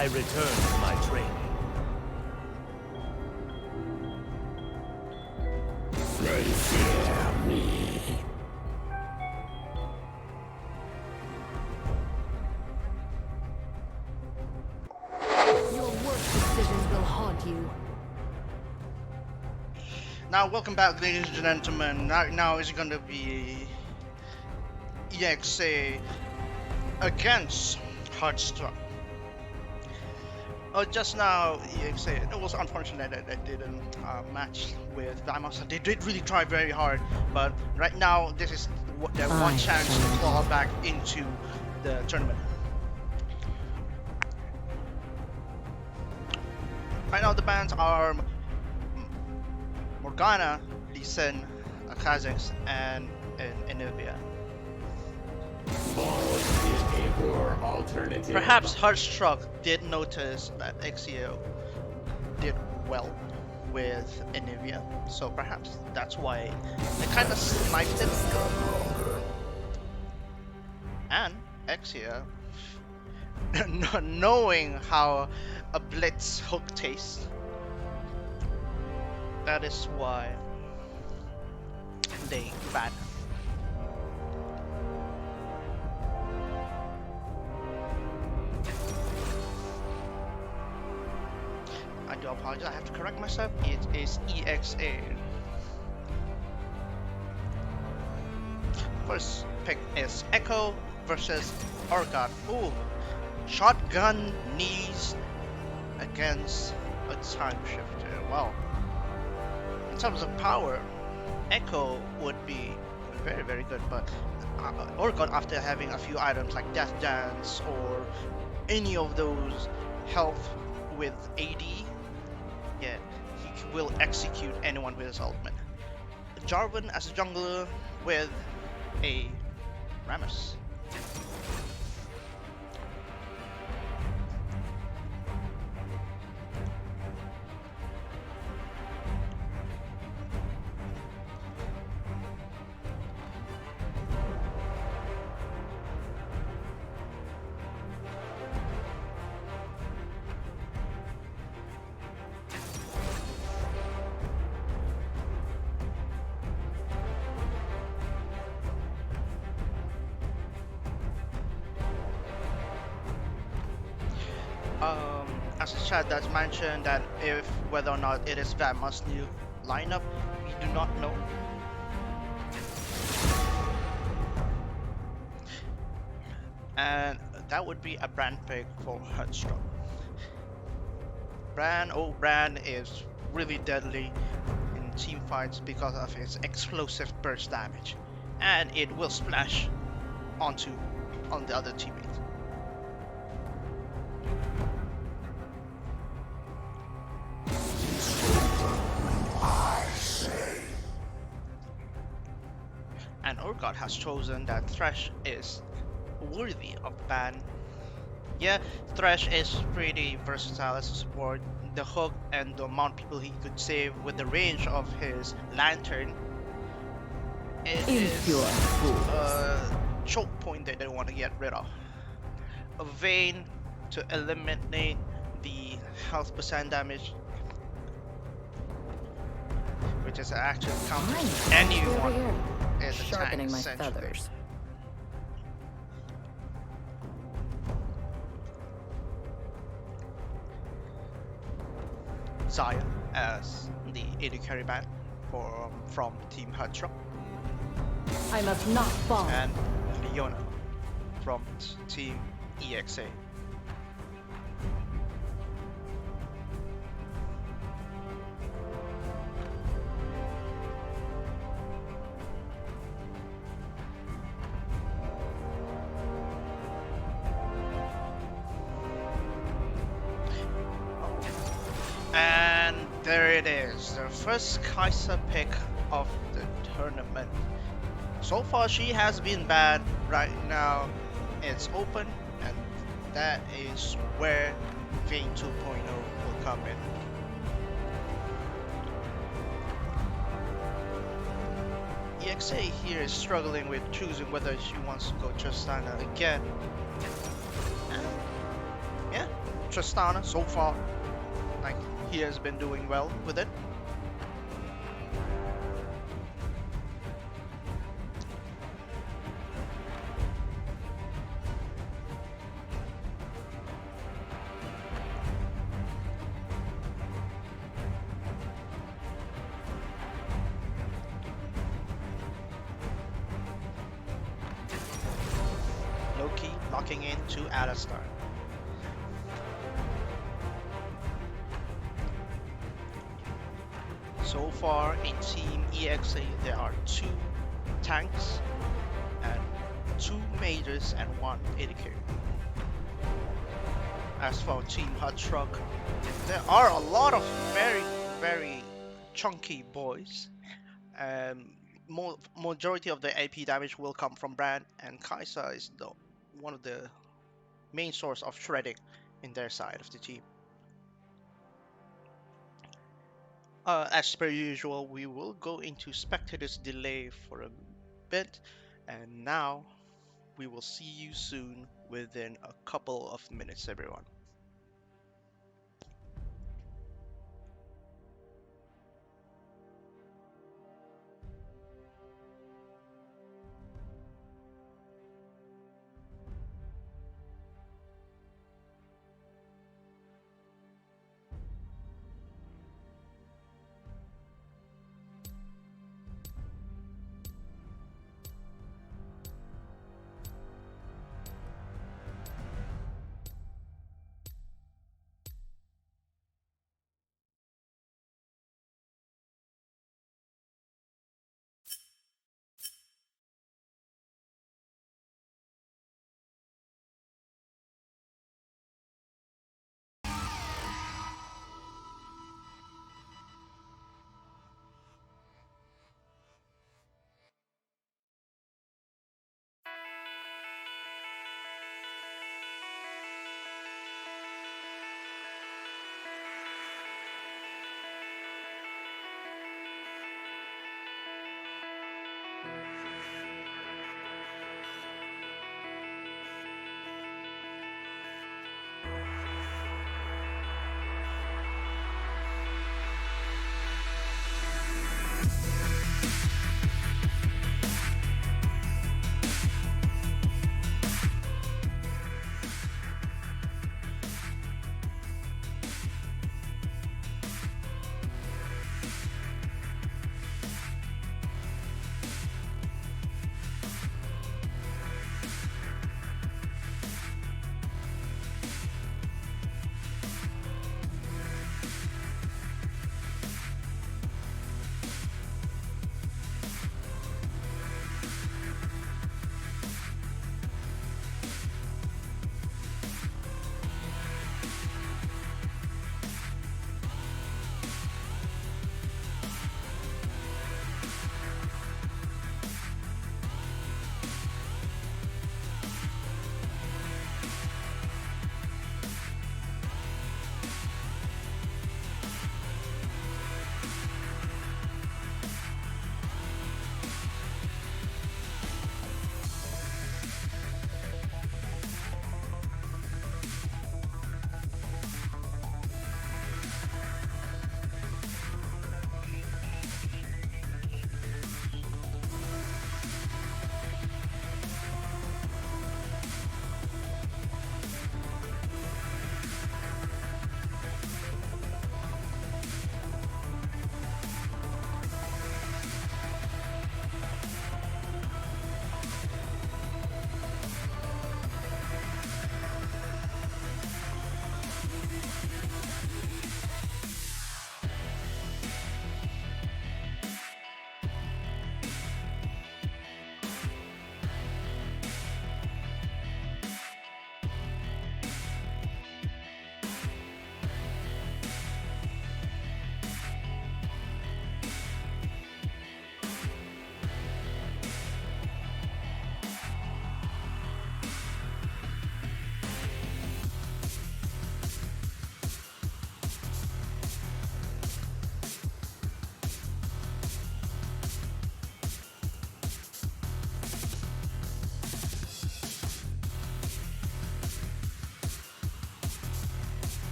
I return to my training. They fear me. Your worst decisions will haunt you. Now, welcome back, ladies and gentlemen. Now is going to be EXA against Hardstruck. Just now, EXA, it was unfortunate that they didn't match with Vamos. They did really try very hard, but right now, this is their one chance to claw back into the tournament. Right now, the bands are Morgana, Lee Sin, Kha'Zix, and Anivia. Perhaps Hardstruck did notice that EXA did well with Anivia, so perhaps that's why they kind of sniped it. And EXA, knowing how a blitz hook tastes, that is why they ban. I do apologize, I have to correct myself. It is EXA. First pick is Echo versus Orgot. Ooh, shotgun knees against a time shifter. Wow. In terms of power, Echo would be very, very good, but Orgot, after having a few items like Death Dance or any of those health with AD, yeah, he will execute anyone with his ultimate. Jarvan as a jungler with a Rammus. As the chat does mention that if whether or not it is Vamos' new lineup, we do not know. And that would be a brand pick for Hardstruck. Brand is really deadly in team fights because of its explosive burst damage, and it will splash on the other teammate. And Orgot has chosen that Thresh is worthy of the ban. Yeah, Thresh is pretty versatile as a support. The hook and the amount of people he could save with the range of his lantern, it is a choke point that they want to get rid of. A Vayne to eliminate the health percent damage, which is actually counters anyone in the sharpening tank, my essentially. feathers. Zaya as the AD carry man from Team Hardstruck, I must not fall. and Leona from Team EXA. And there it is, the first Kai'Sa pick of the tournament. So far she has been bad. Right now it's open, and that is where Vayne 2.0 will come in. EXA here is struggling with choosing whether she wants to go Tristana again. And yeah, Tristana so far. Like he has been doing well with it. Loki locking into Alistar. So far in Team EXA, there are 2 tanks and 2 mages and 1 ADC. As for Team Hardstruck, there are a lot of very chunky boys. Majority of the AP damage will come from Brand, and Kaisa is the one of the main source of shredding in their side of the team. As per usual, we will go into spectators delay for a bit, and now we will see you soon within a couple of minutes, everyone.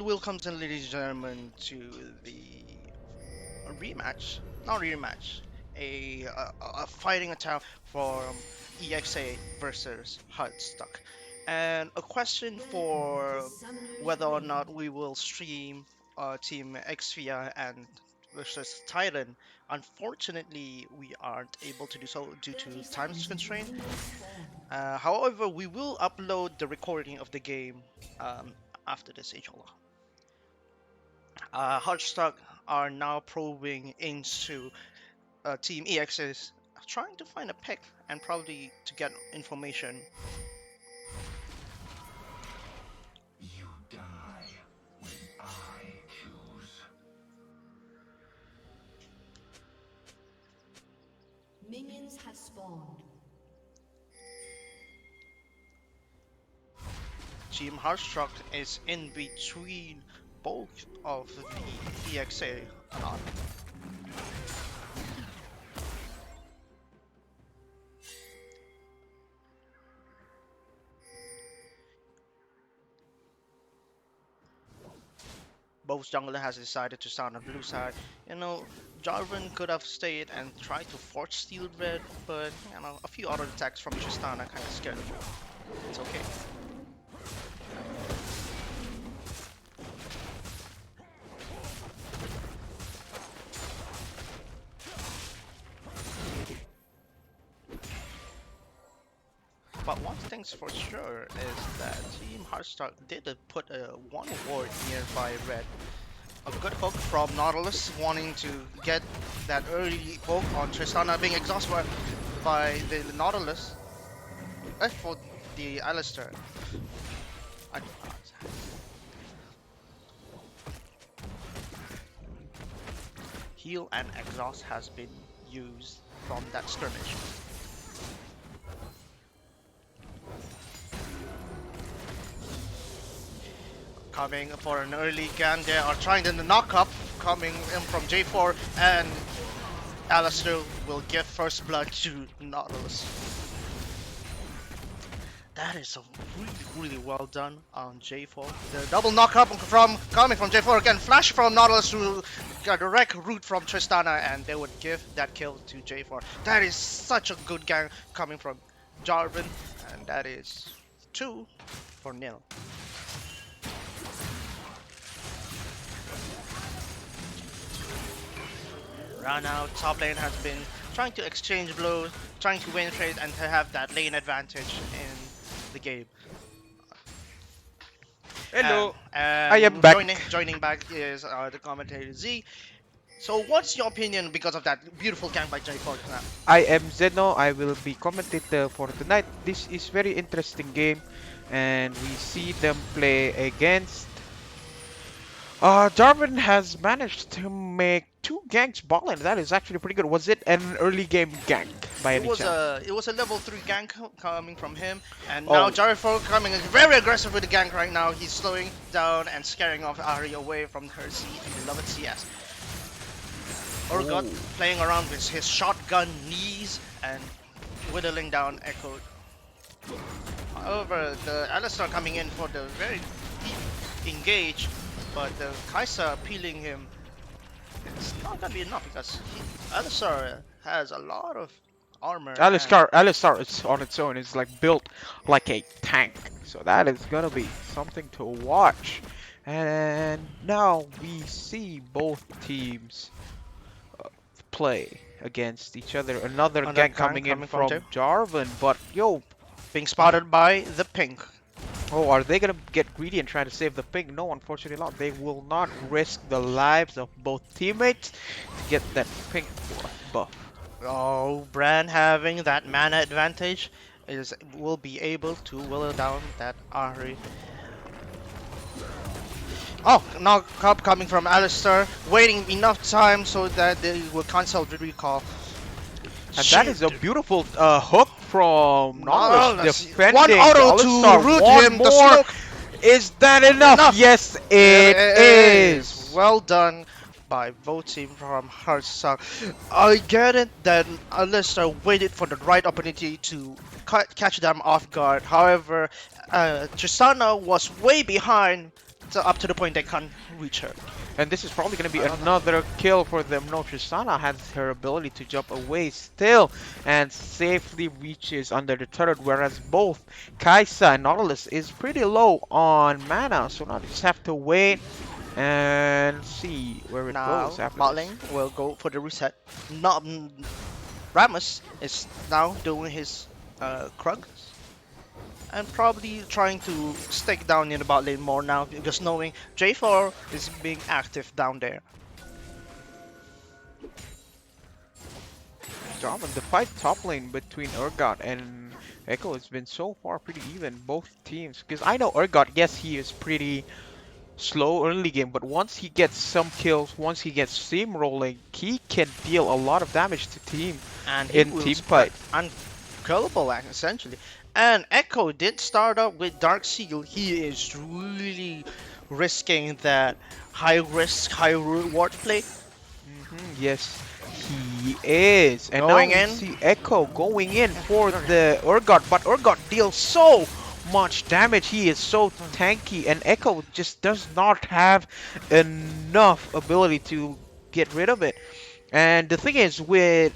welcome in, ladies and gentlemen, to the rematch, not rematch, a fighting attack from EXA versus Hardstruck. And a question for whether or not we will stream Team Xvia and versus Titan. Unfortunately, we aren't able to do so due to time constraint. However, we will upload the recording of the game um, after this, inshallah. Hardstock are now probing into Team EX's, trying to find a pick and probably to get information. You die when I choose. Minions have spawned. Team Hardstruck is in between both of the EXA. Both jungler has decided to stand on blue side. You know, Jarvan could have stayed and tried to force steal red, but you know, a few auto attacks from Tristana kind of scared him. It's okay. But one thing's for sure is that Team Hardstock did put a one ward nearby red. A good hook from Nautilus, wanting to get that early poke on Tristana, being exhausted by the Nautilus. For the Alistair. I don't know. Heal and exhaust has been used from that skirmish. Coming for an early gun, they are trying to knock up, coming in from J4, and Alistair will give first blood to Nautilus. That is a really well done on J4. The double knock up coming from J4 again, flash from Nautilus to a direct route from Tristana, and they would give that kill to J4. That is such a good gang coming from Jarvan, and that is 2-0. Right now, top lane has been trying to exchange blows, trying to win trades, and to have that lane advantage in the game. Hello, And I am back. Joining back is the commentator Z. So, what's your opinion because of that beautiful gank by J4 now? I am Zeno. I will be commentator for tonight. This is very interesting game, and we see them play against. Jarvan has managed to make 2 ganks ballin'. That is actually pretty good. Was it an early game gank by any chance? It was a level 3 gank coming from him, and Oh. now J4 coming in very aggressive with the gank right now. He's slowing down and scaring off Ari away from her beloved CS. Urgot playing around with his shotgun knees and whittling down Echo. However, the Alistair coming in for the very deep engage, but the Kai'Sa peeling him. It's not gonna be enough because Alistair has a lot of armor. Alistar is on its own. It's like built like a tank. So that is gonna be something to watch. And now we see both teams play against each other. Another gank coming in from Jarvan, but yo, being spotted by the pink. oh, are they gonna get greedy and try to save the pink? No, unfortunately not. They will not risk the lives of both teammates to get that pink buff. Oh, Bran having that mana advantage will be able to whittle down that Ahri. Oh, knock up coming from Alistair, waiting enough time so that they will cancel the recall. And that is a beautiful hook from Nautilus defending one auto Alistar. to root One him. more. The smoke. Is that enough? Yes, it is. Well done by both teams from Hardstruck. I get it that Alistair waited for the right opportunity to catch them off guard. However, Tristana was way behind So up to the point they can't reach her. And this is probably going to be I don't know. another kill for them. No, Tristana has her ability to jump away still and safely reaches under the turret, whereas both Kaisa and Nautilus is pretty low on mana. So now they just have to wait and see where it Now goes after bot this. lane will go for the reset. Not Rammus is now doing his Krug and probably trying to stick down in the bot lane more now because knowing J4 is being active down there. Jarvan, the fight top lane between Urgot and Echo has been so far pretty even, both teams. Because I know Urgot, yes, he is pretty slow early game, but once he gets some kills, once he gets steamrolling, he can deal a lot of damage to team And he in will team spread fight. unkillable essentially. And Echo did start up with Dark Seal. He is really risking that high risk, high reward play. Yes, he is. And Going now we in. see Echo going in for the Urgot, but Urgot deals so much damage. He is so tanky, and Echo just does not have enough ability to get rid of it. And the thing is with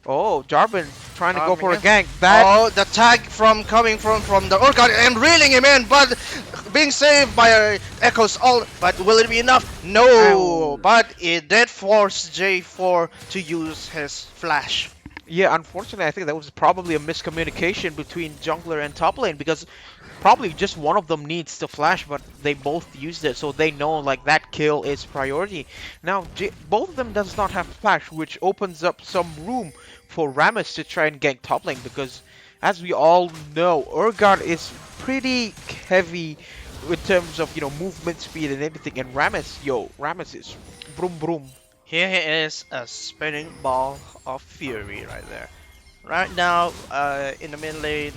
Jarvan trying to go for a Yeah. gank. That Oh, the tag coming from the Urgot and reeling him in, but being saved by Echo's ult. But will it be enough? No. Ow. But it did force J4 to use his flash. Yeah, unfortunately, I think that was probably a miscommunication between jungler and top lane because probably just one of them needs to flash, but they both used it, so they know like that kill is priority. Now, both of them does not have flash, which opens up some room for Rammus to try and gank top lane because, as we all know, Urgot is pretty heavy in terms of movement speed and everything, and Rammus is broom broom. Here he is, a spinning ball of fury right there. Right now, in the mid lane,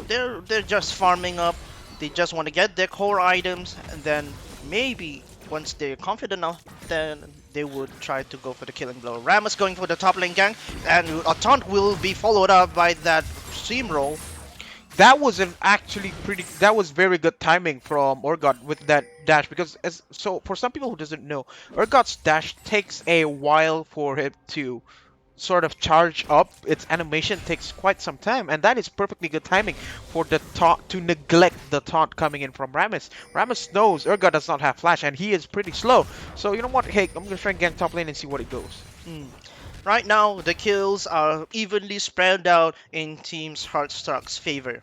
they're just farming up. They just want to get their core items, and then maybe once they're confident enough, then they would try to go for the killing blow. Rammus going for the top lane gank, and a taunt will be followed up by that steamroll. That was that was very good timing from Urgot with that dash because so for some people who doesn't know, Urgot's dash takes a while for him to sort of charge up. Its animation takes quite some time, and that is perfectly good timing for the taunt to neglect the taunt coming in from Rammus. Rammus knows Urgot does not have flash and he is pretty slow. So you know what? Hey, I'm gonna try and gank top lane and see what it goes. Hmm. Right now, the kills are evenly spread out in Team's Hardstruck's favor.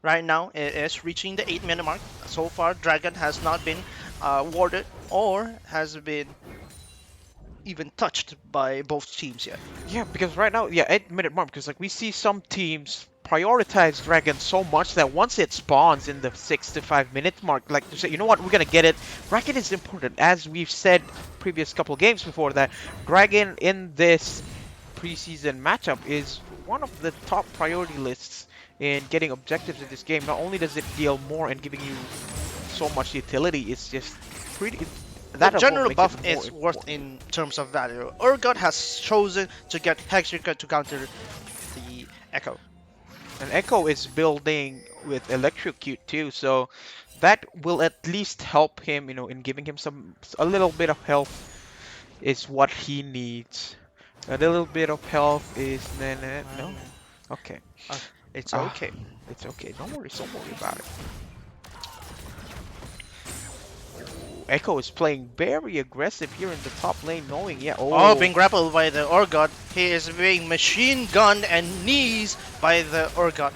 Right now, it is reaching the 8-minute mark. So far, Dragon has not been warded or has been even touched by both teams yet. Yeah, because right now, yeah, 8-minute mark, because like we see some teams prioritize Dragon so much that once it spawns in the 6 to 5 minute mark, like to say, you know what, we're gonna get it. Dragon is important, as we've said previous couple games before that Dragon in this preseason matchup is one of the top priority lists in getting objectives in this game. Not only does it deal more and giving you so much utility, it's just pretty. The That general alone makes buff it more is worth important. in terms of value. Urgot has chosen to get Hexrica to counter the Echo. And Echo is building with Electrocute too, so that will at least help him, in giving him a little bit of health is what he needs. A little bit of health is no. Okay. Uh, it's Ah, okay. It's okay. Don't worry about it. Echo is playing very aggressive here in the top lane, knowing Oh, being grappled by the Urgot. He is being machine gunned and knees by the Urgot.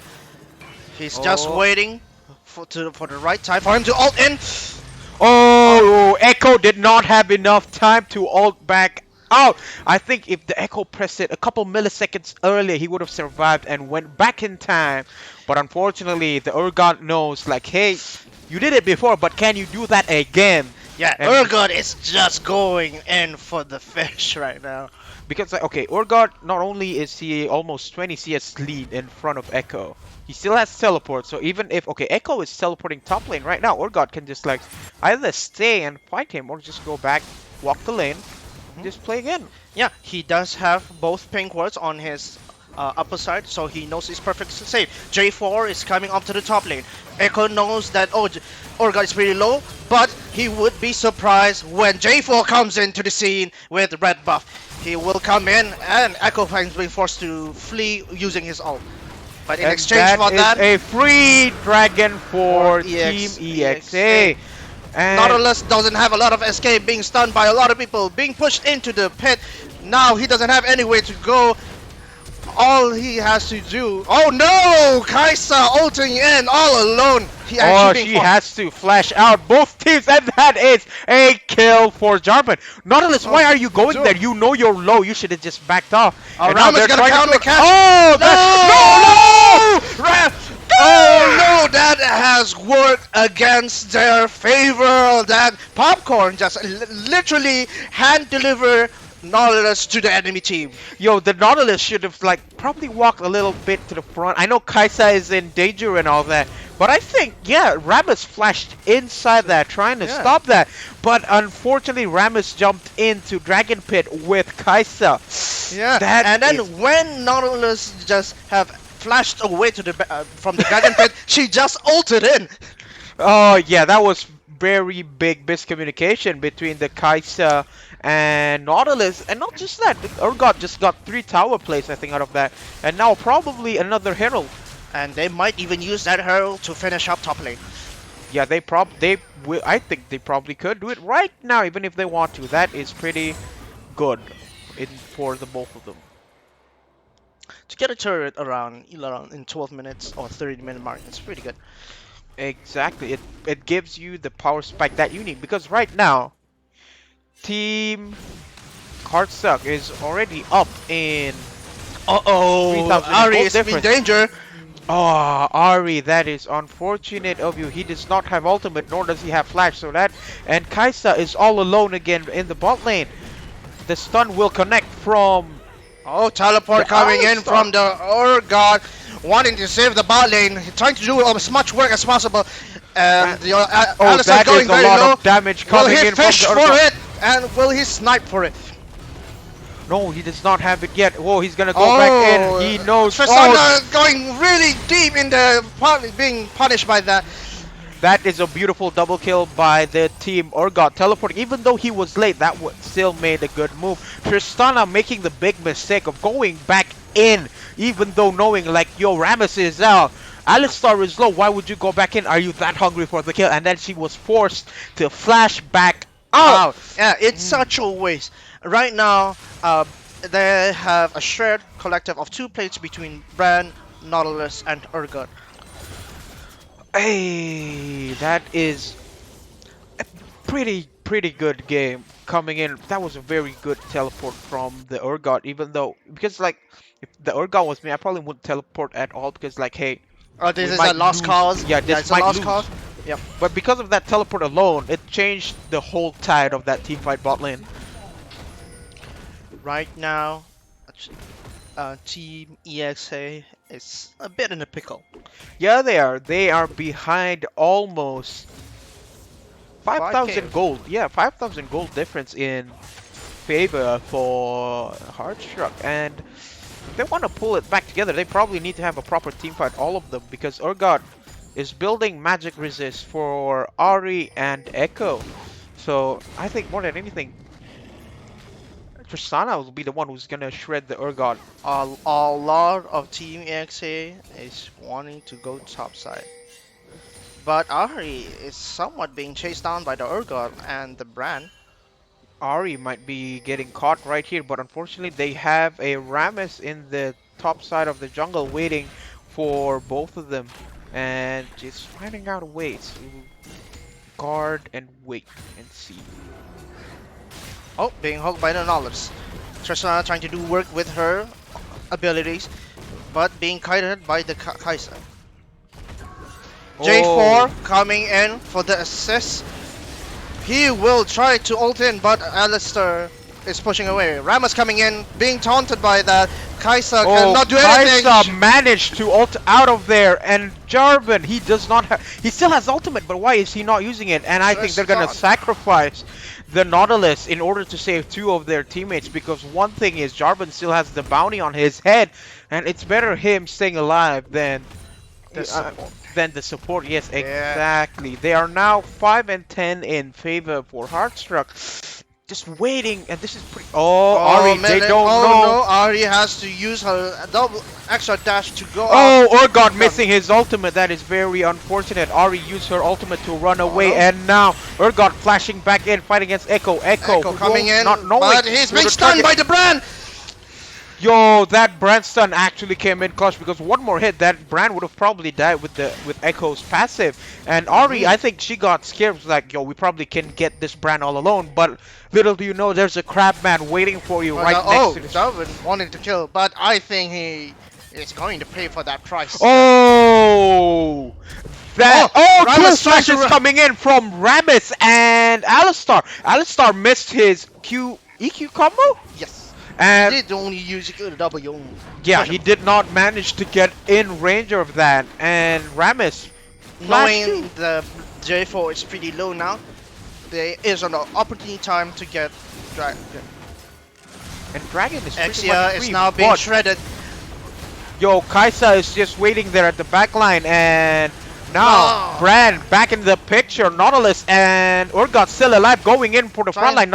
He's just Oh. waiting for the right time for him to ult in. Echo did not have enough time to ult back out. I think if the Echo pressed it a couple milliseconds earlier, he would have survived and went back in time. But unfortunately, the Urgot knows, like, hey, you did it before, but can you do that again? Yeah, And- Urgot is just going in for the fish right now. Because, like, okay, Urgot, not only is he almost 20 CS lead in front of Echo, he still has teleport. So even if, okay, Echo is teleporting top lane right now, Urgot can just, like, either stay and fight him or just go back, walk the lane, just play again. Yeah, he does have both pink wards on his upper side, so he knows it's perfect safe. J4 is coming up to the top lane. Echo knows that Orga is pretty low, but he would be surprised when J4 comes into the scene with red buff. He will come in, and Echo finds being forced to flee using his ult. But in And exchange for is that, a free dragon for Team EXA. And Nautilus doesn't have a lot of escape, being stunned by a lot of people, being pushed into the pit. Now he doesn't have anywhere to go. All he has to do. Oh no! Kaisa ulting in all alone. she has to flash out both teams, and that is a kill for Jarvan. Nautilus, why are you going there? You know you're low. You should have just backed off. And now Rama's they're gonna trying count to the catch. Oh, Oh no, that has worked against their favor. That popcorn just literally hand deliver Nautilus to the enemy team. Yo, the Nautilus should have probably walked a little bit to the front. I know Kaisa is in danger and all that, but I think Rammus flashed inside that trying to stop that. But unfortunately, Rammus jumped into Dragon Pit with Kaisa. Yeah, and then when Nautilus just have flashed away to the from the Dragon Pit, she just ulted in. Oh yeah, that was very big miscommunication between the Kaisa and Nautilus, and not just that, Urgot just got 3 tower plays I think out of that, and now probably another Herald. And they might even use that Herald to finish up top lane. Yeah, I think they probably could do it right now, even if they want to. That is pretty good for the both of them. To get a turret around in 12 minutes or 30-minute mark, it's pretty good. Exactly, it gives you the power spike that you need, because right now Team Hardstruck is already up in Ari is in danger. Oh, Ari, that is unfortunate of you. He does not have ultimate, nor does he have flash, so that... And Kaisa is all alone again in the bot lane. The stun will connect from... Oh, teleport coming in from the Urgot, wanting to save the bot lane, trying to do as much work as possible. And Alistar going very low. Of damage coming will he in fish from for the it? And will he snipe for it? No, he does not have it yet. Oh, he's gonna go back in. He knows. Tristana going really deep in the being punished by that. That is a beautiful double kill by the team Urgot teleporting. Even though he was late, that still made a good move. Tristana making the big mistake of going back in, even though knowing yo, Rammus is out. Alistar is low. Why would you go back in? Are you that hungry for the kill? And then she was forced to flash back out. Yeah, it's such a waste. Right now, they have a shared collective of 2 plates between Bran, Nautilus, and Urgot. Hey, that is a pretty good game coming in. That was a very good teleport from the Urgot, even though, because if the Urgot was me, I probably wouldn't teleport at all, because hey, this is a lost cause. Yeah, this it's a lost cause. Yep. But because of that teleport alone, it changed the whole tide of that team fight bot lane. Right now, Team EXA is a bit in a pickle. Yeah, they are. They are behind almost 5,000 gold. Yeah, 5,000 gold difference in favor for Hardstruck. And if they want to pull it back together, they probably need to have a proper team fight, all of them, because Urgot is building magic resist for Ari and Echo. So I think more than anything, Tristana will be the one who's gonna shred the Urgot. A lot of Team EXA is wanting to go topside. But Ari is somewhat being chased down by the Urgot and the Bran. Ari might be getting caught right here, but unfortunately they have a Rammus in the top side of the jungle waiting for both of them. And just finding out a way to guard and wait and see. Oh, being hooked by the Nautilus. Tristana trying to do work with her abilities, but being kited by the Kaisa. J4 coming in for the assist. He will try to ult in, but Alistar is pushing away. Rammus coming in, being taunted by that. Kaisa Oh, cannot do Kaisa anything. managed to ult out of there, and Jarvan, he does not have. He still has ultimate, but why is he not using it? And I think they're gonna Tristan. sacrifice the Nautilus in order to save two of their teammates, because one thing is Jarvan still has the bounty on his head, and it's better him staying alive The support. than the support. Yes, Yeah. exactly. They are now 5 and 10 in favor for Hardstruck. Just waiting, and this is pretty. Oh, Ari, man, they don't oh know. no, Ari has to use her double extra dash to go out. Oh, Urgot missing his ultimate. That is very unfortunate. Ari used her ultimate to run away, no. and now Urgot flashing back in, fight against Echo. Echo who coming don't- in, not knowing. but he's who being the stunned target- by the brand. Yo, that brand stun actually came in clutch, because one more hit, that brand would have probably died with Echo's passive. And Ari, I think she got scared. Was like, yo, we probably can get this brand all alone. But little do you know, there's a crab man waiting for you right next to this. Darwin wanted to kill, but I think he is going to pay for that price. Oh, that! Oh, Oh, two Ramus trying to slashes coming in from Ramus and Alistar. Alistar missed his EQ combo, Yes. and He did only use the W. yeah, he did not manage to get in range of that. And Ramus, Knowing the J4 is pretty low now, there is an opportunity time to get Dragon. and Dragon is pretty Exia much is free, now being but shredded. yo, Kaisa is just waiting there at the back line, and now No. Brand back in the picture. Nautilus and Urgot still alive, going in for the front line.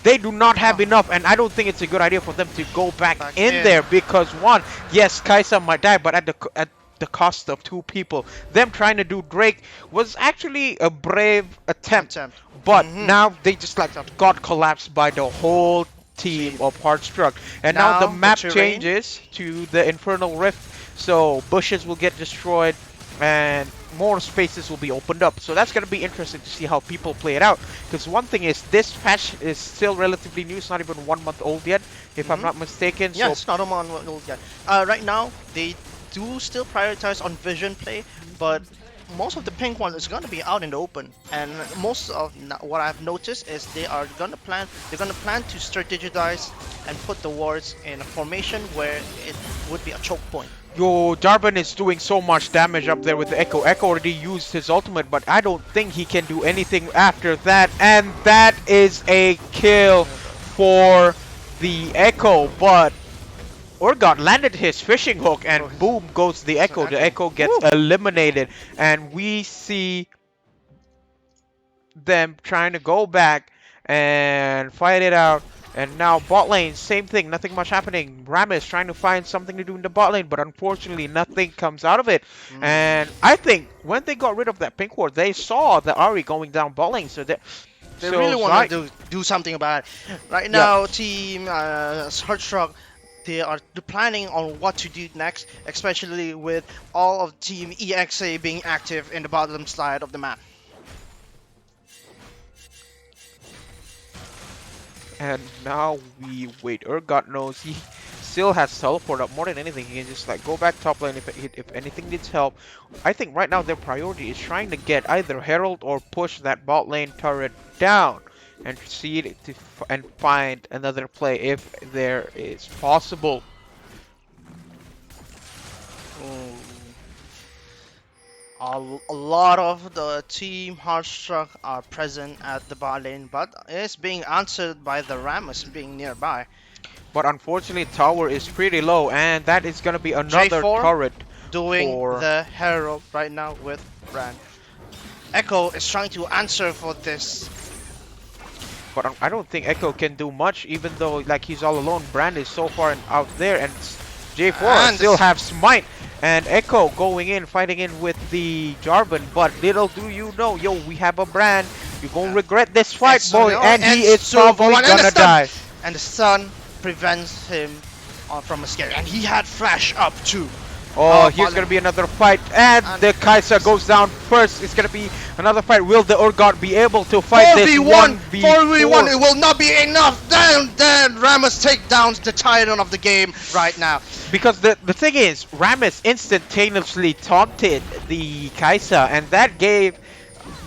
They do not have enough, and I don't think it's a good idea for them to go back in there, because one, yes, Kaisa might die, but at the cost of two people. Them trying to do Drake was actually a brave attempt, but now they just like got collapsed by the whole team of Hardstruck. And now the Now the map terrain. changes to the Infernal Rift, so bushes will get destroyed and more spaces will be opened up. So that's going to be interesting to see how people play it out, because one thing is, this patch is still relatively new. It's not even 1 month old yet, if I'm not mistaken. Yeah, So it's not a mon yet. Right now, they do still prioritize on vision play, but most of the pink one is gonna be out in the open. And most of what I've noticed is they're gonna plan to strategize and put the wards in a formation where it would be a choke point. yo, Jarvan is doing so much damage up there with the Echo. Echo already used his ultimate, but I don't think he can do anything after that. And that is a kill for the Echo, but Urgot landed his fishing hook, and boom goes the Echo. The Echo gets eliminated, and we see them trying to go back and fight it out. And now bot lane, same thing, nothing much happening. Ramus trying to find something to do in the bot lane, but unfortunately nothing comes out of it. And I think when they got rid of that pink ward, they saw the Ari going down bot lane, so They really want to do something about it. Right now, team Hardstruck, they are planning on what to do next, especially with all of team EXA being active in the bottom side of the map. And now we wait. Urgot knows he still has teleport up. More than anything, he can just like go back top lane if anything needs help. I think right now their priority is trying to get either Herald or push that bot lane turret down and see it and find another play if there is possible. A lot of the team Hardstruck are present at the bot lane, but it's being answered by the Ramus being nearby. But unfortunately, tower is pretty low, and that is gonna be another J4 turret. Doing for- the Herald right now with Brand. Echo is trying to answer for this. But I don't think Echo can do much, even though like he's all alone. Brand is so far out there, and J4 And still have Smite. And Echo going in, fighting in with the Jarvan. But little do you know, yo, we have a Brand. You're gonna regret this fight, And boy. so- And and he is so probably one- and the gonna stun. die. And the sun prevents him from escaping. And he had flash up too. Oh, Oh, here's but- gonna be another fight, and the Kaisa goes down first. It's gonna be another fight. Will the Urgot be able to fight this 4v1! 1v4? 4v1! It will not be enough! Then Ramus take down the titan of the game right now. Because the thing is, Ramus instantaneously taunted the Kaisa, and that gave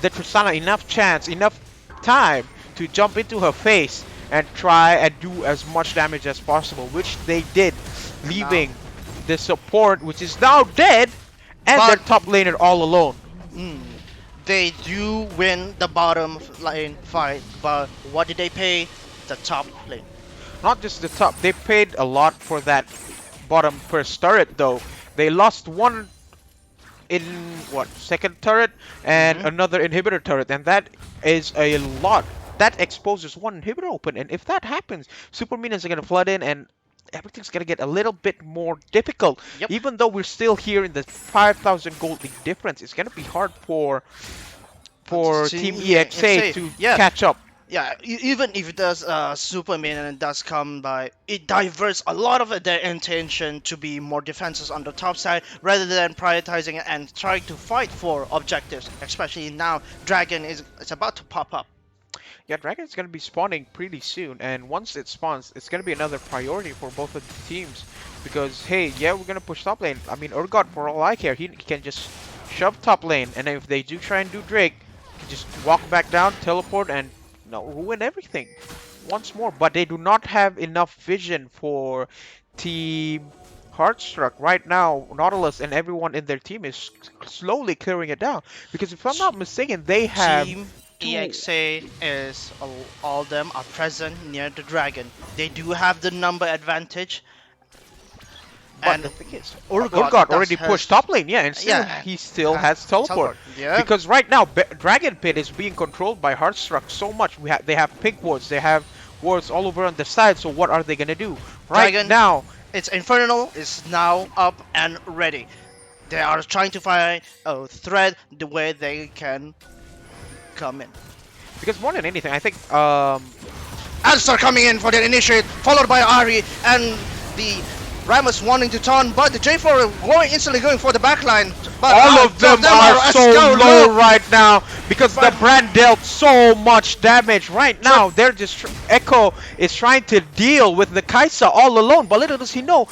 the Tristana enough chance, enough time to jump into her face and try and do as much damage as possible, which they did. leaving the support, which is now dead, and their But top laner all alone. mm, they do win the bottom lane fight, but what did they pay? The top lane. Not just the top, they paid a lot for that bottom first turret though. They lost one in what second turret and Hmm. another inhibitor turret, and that is a lot. That exposes one inhibitor open, and if that happens, super minions are gonna flood in, and everything's gonna get a little bit more difficult. Yep. Even though we're still here in the 5,000 gold league difference, it's gonna be hard for Team EXA to Yeah, catch up. yeah. Even if does Superman and does come by, it diverts a lot of their intention to be more defenses on the top side rather than prioritizing it and trying to fight for objectives. Especially now, Dragon is about to pop up. Yeah, Dragon's gonna be spawning pretty soon, and once it spawns, it's gonna be another priority for both of the teams. Because hey, yeah, we're gonna push top lane. I mean, Urgot, for all I care, he can just shove top lane, and if they do try and do Drake, he can just walk back down, teleport, and ruin everything once more. But they do not have enough vision for Team Hardstruck right now. Nautilus and everyone in their team is slowly clearing it down. Because if I'm not mistaken, they have Team two. EXA is all of them are present near the dragon. They do have the number advantage. But And the thing is, Urgot Urgot already pushed top lane, yeah, and still yeah, he still has teleport. Yeah. Because right now, Dragon Pit is being controlled by Hardstruck so much. They have pink wards, they have wards all over on the side. So what are they gonna do right Dragon, now? its Infernal is now up and ready. They are trying to find a thread the way they can come in. Because more than anything, I think Answer coming in for the initiate, followed by Ari and the Ramus wanting to turn, but the J4 instantly going for the backline. But all of them are so low low. right now because the brand dealt so much damage. Right now, they're just Echo is trying to deal with the Kaisa all alone. But little does he know,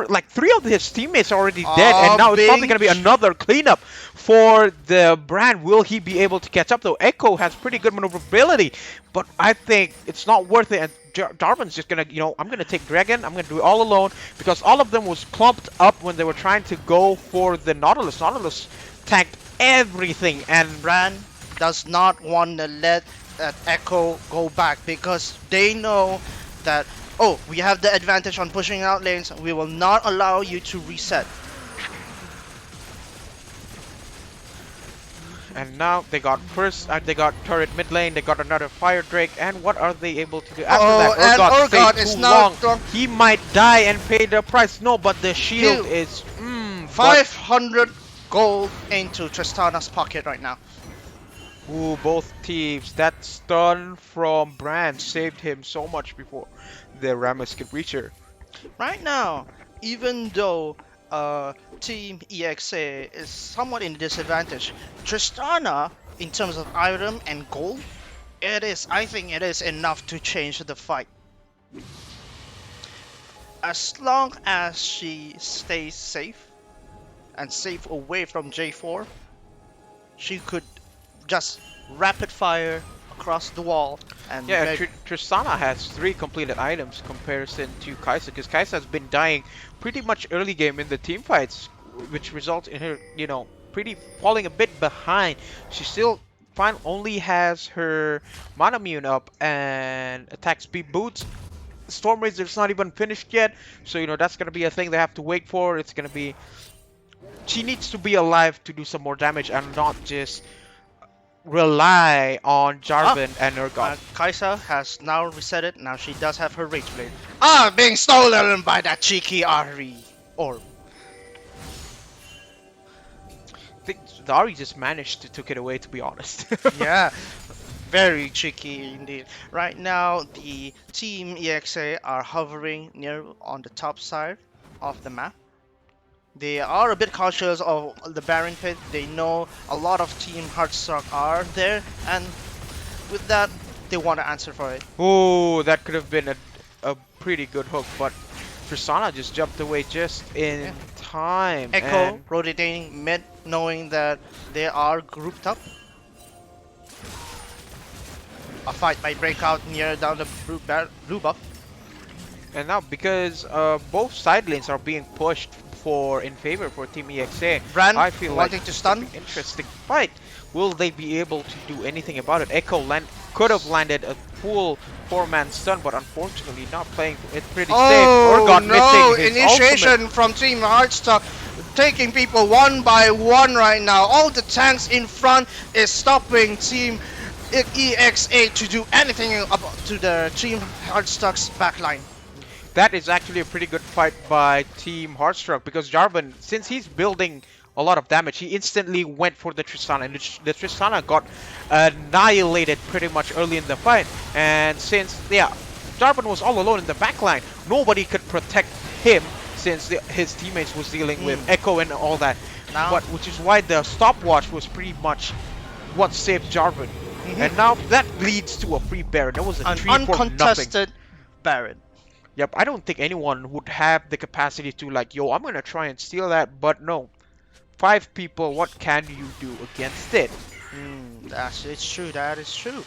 like 3 of his teammates are already dead, and now it's probably gonna be another cleanup for the brand. Will he be able to catch up though? Echo has pretty good maneuverability, but I think it's not worth it. And Darwin's just gonna, I'm gonna take Dragon. I'm gonna do it all alone because all of them was clumped up when they were trying to go for the Nautilus. Nautilus tanked everything, and Brand does not want to let that Echo go back because they know that, oh, we have the advantage on pushing out lanes. We will not allow you to reset. and now they got turret mid lane. They got another Fire Drake, and what are they able to do after that? And Urgot stayed is too now long. He might die and pay the price. No, but the shield is 500 gold into Tristana's pocket right now. Ooh, both teams. That stun from Brand saved him so much before the Ramus could reach her. Right now, even though Team EXA is somewhat in disadvantage, Tristana, in terms of item and gold, I think it is enough to change the fight. As long as she stays safe and safe away from J4, she could just rapid fire across the wall and Yeah, Tristana has 3 completed items comparison to Kaisa, because Kaisa has been dying pretty much early game in the team fights, which results in her, pretty falling a bit behind. She still only has her Manamune up and attack speed boots. Storm Razor's not even finished yet, so that's gonna be a thing they have to wait for. It's gonna be, she needs to be alive to do some more damage and not just rely on Jarvan and Urgot. Kaisa has now reset it. Now she does have her Rage Blade. Being stolen by that cheeky Ari orb. I think Dari just managed to took it away, to be honest. Yeah, very cheeky indeed. Right now, the Team EXA are hovering near on the top side of the map. They are a bit cautious of the Baron Pit. They know a lot of Team Hardstruck are there, and with that, they want to answer for it. Oh, that could have been a pretty good hook, but Tristana just jumped away just in time. Echo and rotating mid, knowing that they are grouped up. A fight might break out near down the blue buff. And now because both side lanes are being pushed for in favor for Team EXA, Bran I feel like wanting to it's gonna stun. be interesting fight. Will they be able to do anything about it? Echo could have landed a full four-man stun, but unfortunately not playing it pretty safe. Or Oh got no! missing his ultimate. Initiation from Team Hardstruck, taking people one by one right now. All the tanks in front is stopping Team EXA to do anything about to the Team Hardstruck's backline. That is actually a pretty good fight by Team Hardstruck because Jarvan, since he's building a lot of damage, he instantly went for the Tristana, and the Tristana got annihilated pretty much early in the fight. And since, yeah, Jarvan was all alone in the backline, nobody could protect him since his teammates was dealing with Echo and all that. Now, But which is why the stopwatch was pretty much what saved Jarvan. And now that leads to a free Baron. That was a an 3 for nothing. uncontested Baron. Yep, I don't think anyone would have the capacity to like, yo, I'm gonna try and steal that, but no. 5 people, what can you do against it? It's true. That is true.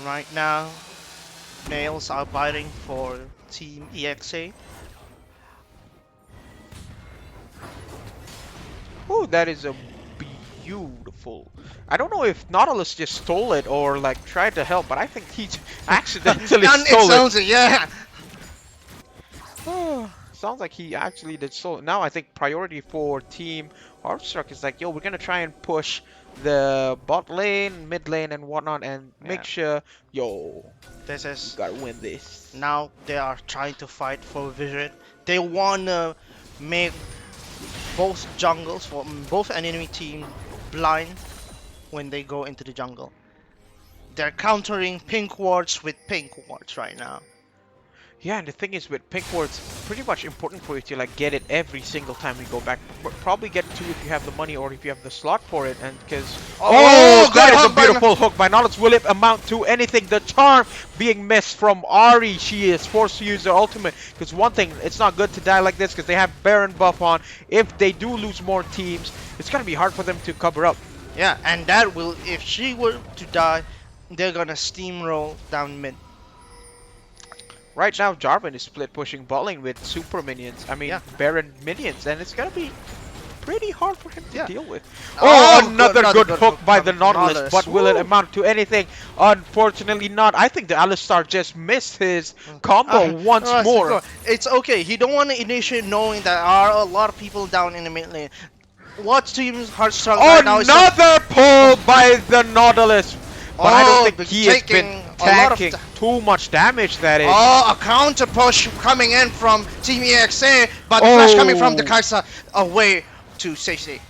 Right now, nails are biting for Team EXA. Oh, that is a beautiful. I don't know if Nautilus just stole it or like tried to help, but I think he accidentally And stole it. owns it, yeah. Sounds like he actually did so. Now I think priority for Team Hardstruck is like, yo, we're gonna try and push the bot lane, mid lane, and whatnot, and make Yeah. sure, yo, This is gotta win this. now they are trying to fight for vision. They wanna make both jungles for both enemy team blind when they go into the jungle. They're countering pink wards with pink wards right now. Yeah, and the thing is with pink ward, it's pretty much important for you to like get it every single time we go back. Probably get 2 if you have the money or if you have the slot for it, and because Oh, good that is a hook by beautiful hook by Nautilus. Will it amount to anything? The charm being missed from Ari. She is forced to use her ultimate because one thing, it's not good to die like this because they have Baron buff on. If they do lose more teams, it's gonna be hard for them to cover up. Yeah, and that will, if she were to die, they're gonna steamroll down mid. Right now, Jarvan is split pushing bot lane with super minions. I mean, Yeah. Baron minions, and it's gonna be pretty hard for him to Yeah. deal with. Oh, Oh, another good hook by the from Nautilus, but will it Woo. amount to anything? Unfortunately not. I think the Alistar just missed his combo once more. It's okay. He don't want to initiate knowing that there are a lot of people down in the mid lane. What team's Hardstruck right now is Another pull by the Nautilus. But I don't think he has been taking a lot of tanking too much damage, that is. Oh, a counter push coming in from Team EXA, but flash coming from the Oh. Kai'Sa away to safety.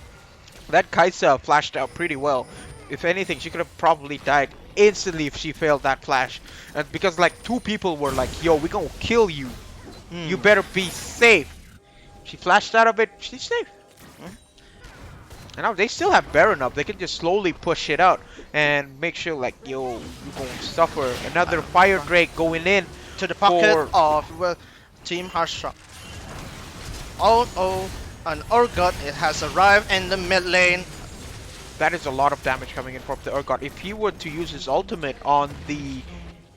That Kai'Sa flashed out pretty well. If anything, she could have probably died instantly if she failed that flash. And because like 2 people were like, yo, we gonna kill you. You better be safe. She flashed out of it, she's safe. And now they still have Baron up. They can just slowly push it out and make sure like, yo, you gonna suffer. Another Fire Drake going in. To the pocket For- of Team Hardstruck. Oh, an Urgot it has arrived in the mid lane. That is a lot of damage coming in from the Urgot. If he were to use his ultimate on the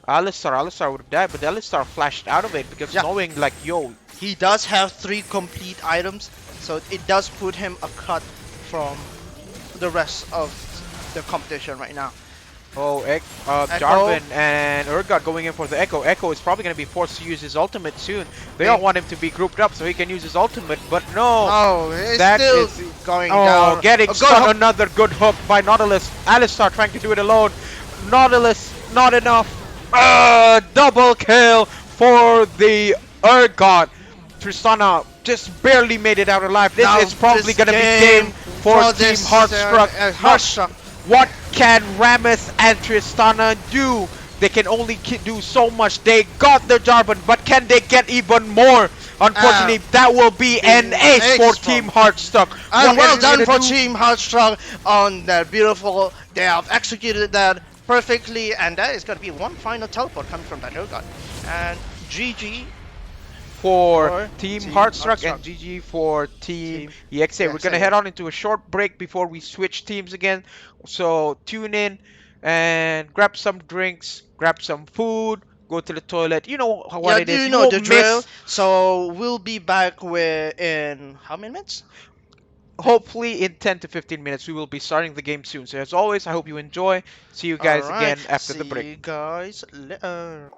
Alistar would have died, but the Alistar flashed out of it because Yeah. knowing like, yo, He does have 3 complete items, so it does put him a cut from the rest of the competition right now. oh, Echo. Jarvan and Urgot going in for the Echo. Echo is probably going to be forced to use his ultimate soon. They all want him to be grouped up so he can use his ultimate, but no. Oh, it's That still is- going Oh, down. getting A good stuck. hook. Another good hook by Nautilus. Alistar trying to do it alone. Nautilus, not enough. Double kill for the Urgot. Tristana just barely made it out alive. This Now is probably this going to be game game for Team this, Hardstruck. Hardstruck. What can Rammus and Tristana do? They can only do so much. They got the Jarvan, but can they get even more? Unfortunately, that will be an ace for Team Hardstruck. And What well is he done gonna for do? Team Hardstruck on that beautiful. They have executed that perfectly, and that is going to be one final teleport coming from that Urgot. And GG For Team Team Hardstruck and Hardstruck. GG for Team Team EXA. We're gonna EXA. head on into a short break before we switch teams again. So tune in and grab some drinks, grab some food, go to the toilet. You know what Yeah, it do is. you You know won't the drill? miss. So we'll be back with in how many minutes? Hopefully, in 10 to 15 minutes, we will be starting the game soon. So, as always, I hope you enjoy. See you All guys right. again after the break. See you guys later.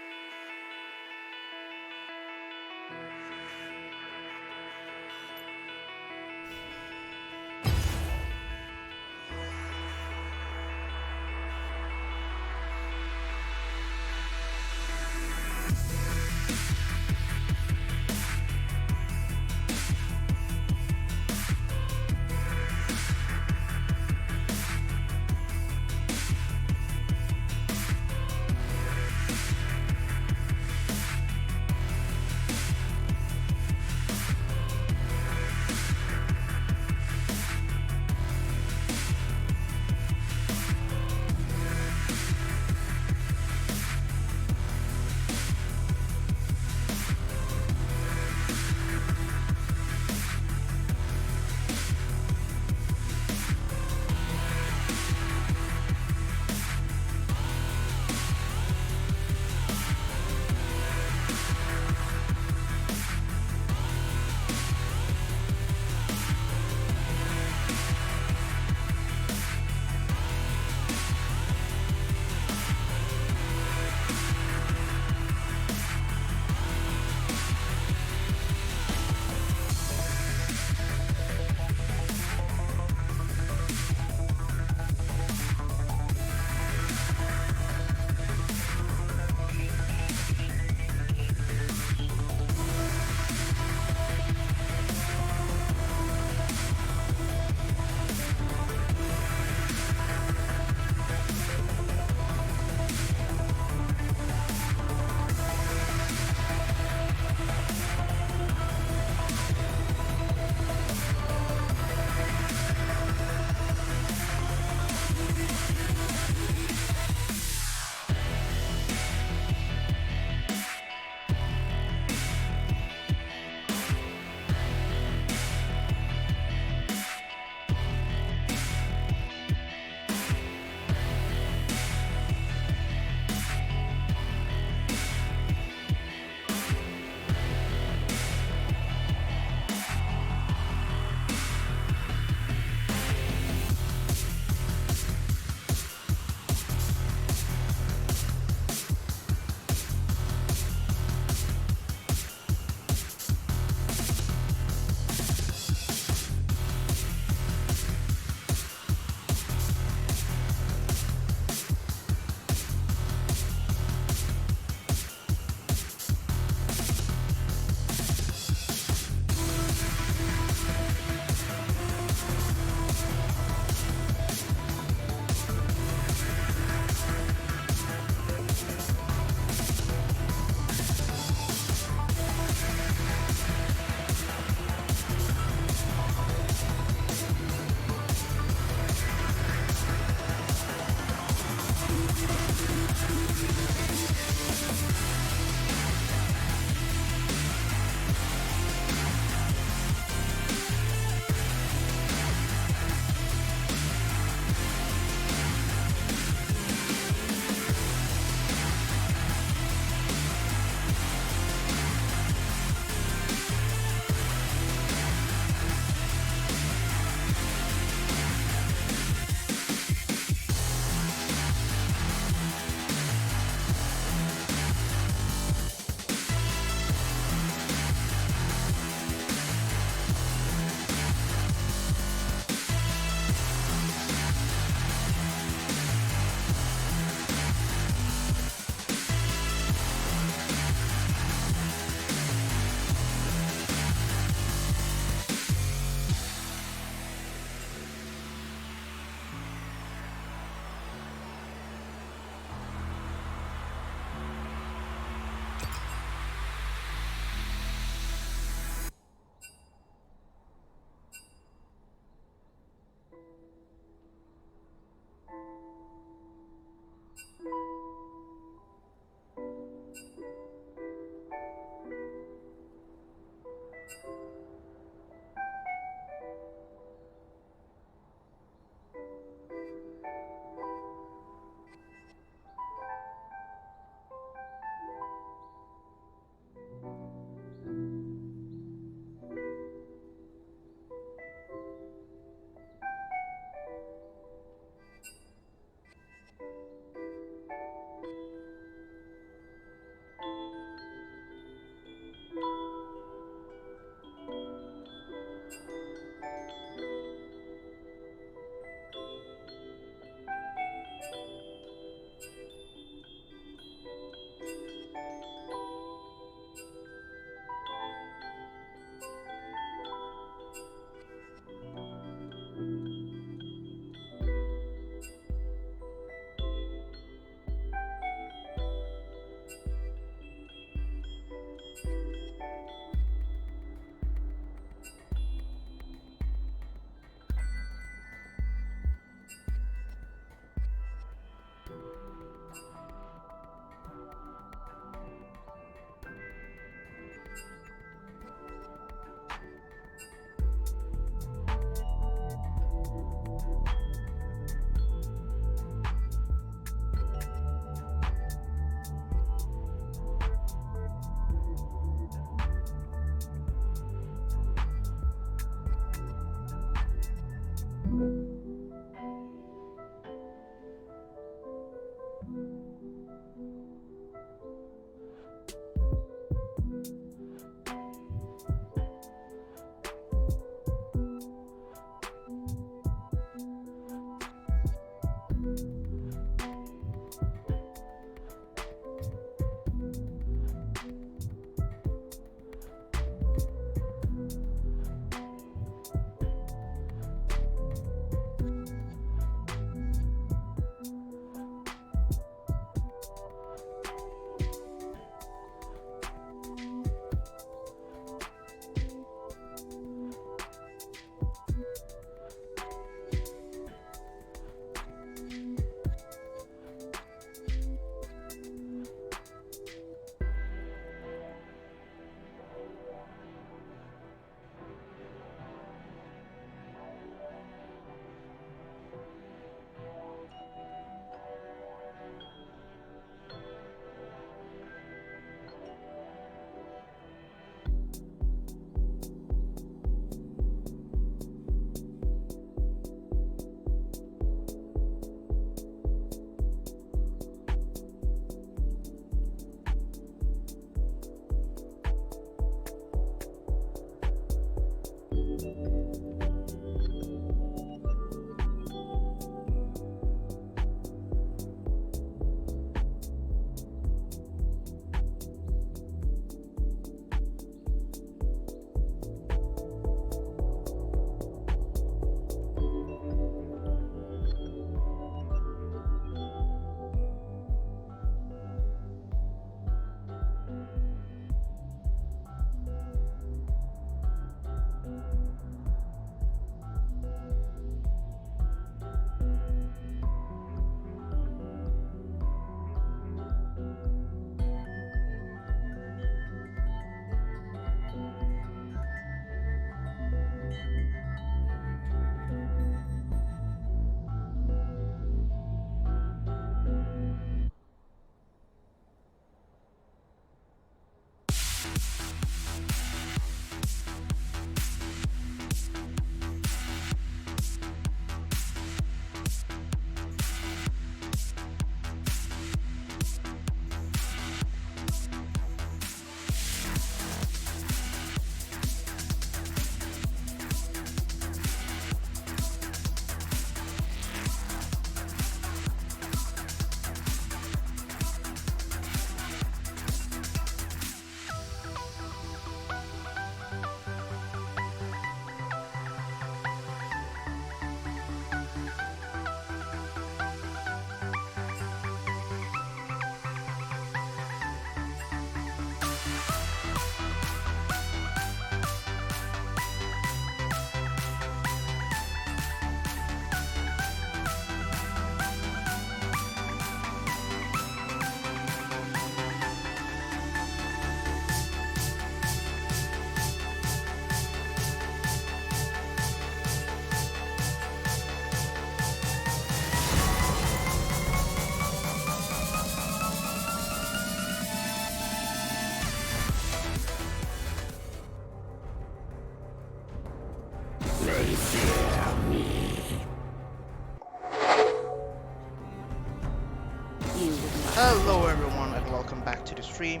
stream.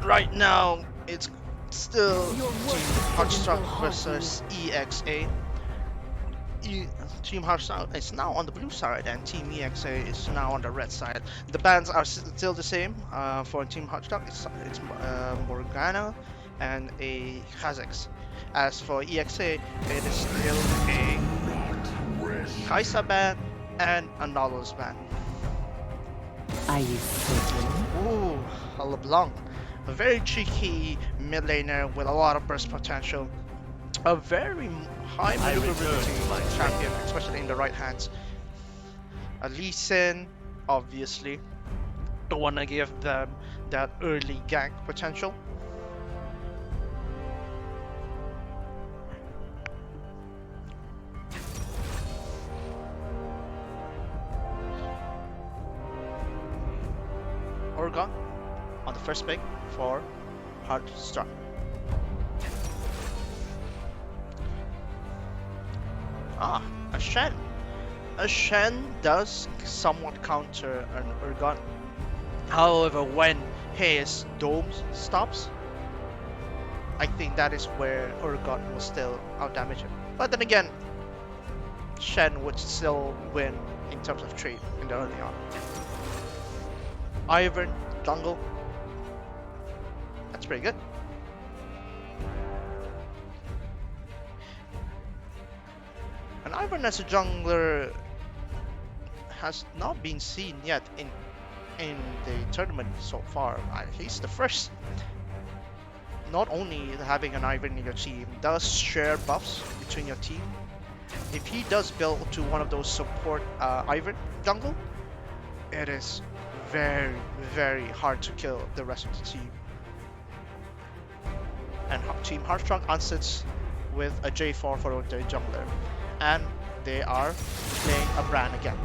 Right now, it's still Your Team worst decisions Hardstruck will haunt you. versus EXA. Team Hardstruck is now on the blue side, and Team EXA is now on the red side. The bands are still the same. For Team Hardstruck, it's Morgana and a Kha'Zix. As for EXA, it is still a Kaisa band and a Nautilus band. Are you certain? Ooh, a LeBlanc. A very cheeky mid laner with a lot of burst potential. A very high maneuverability champion, especially in the right hands. A Lee Sin, obviously. Don't want to give them that early gank potential. Orgon on the first pick for Hardstruck. Ah, a Shen. A Shen does somewhat counter an Urgot. However, when his dome stops, I think that is where Urgot will still outdamage him. But then again, Shen would still win in terms of trade in the early on. Ivern, jungle. That's pretty good. And Ivern as a jungler has not been seen yet in the tournament so far. He's the first. Not only having an Ivern in your team does share buffs between your team. If he does build to one of those support Ivern jungle, it is very, very hard to kill the rest of the team. And Team Hardstruck answers with a J4 for their jungler. And they are playing a Bran again.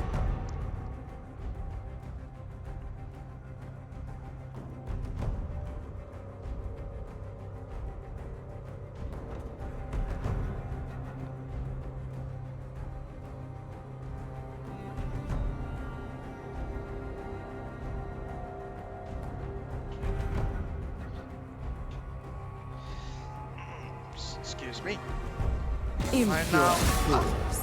Excuse me. Impure now- fools.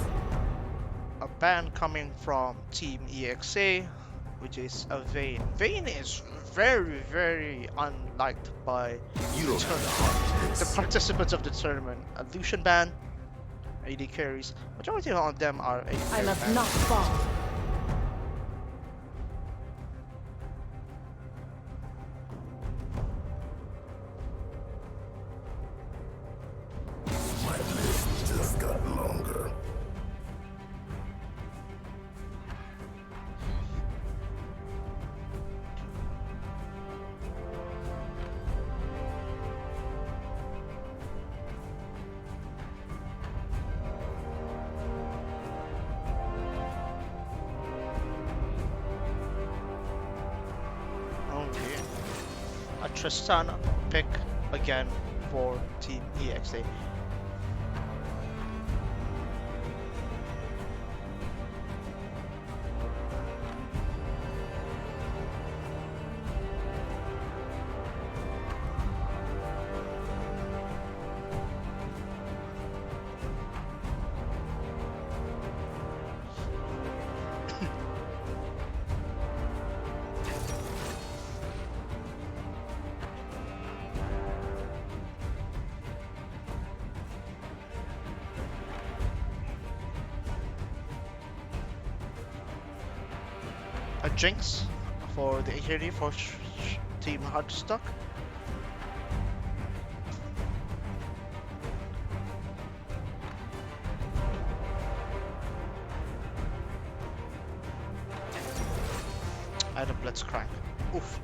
A ban coming from Team EXA, which is a Vayne. Vayne is very, very unliked by the participants of the tournament. A Lucian ban, AD carries. Majority of them are AD I carry must bans. not fall. My list just got longer. Okay. A Tristana pick again for Team EXA. A Jinx for the AD for Team Hardstuck. And a Blitzcrank. Oof.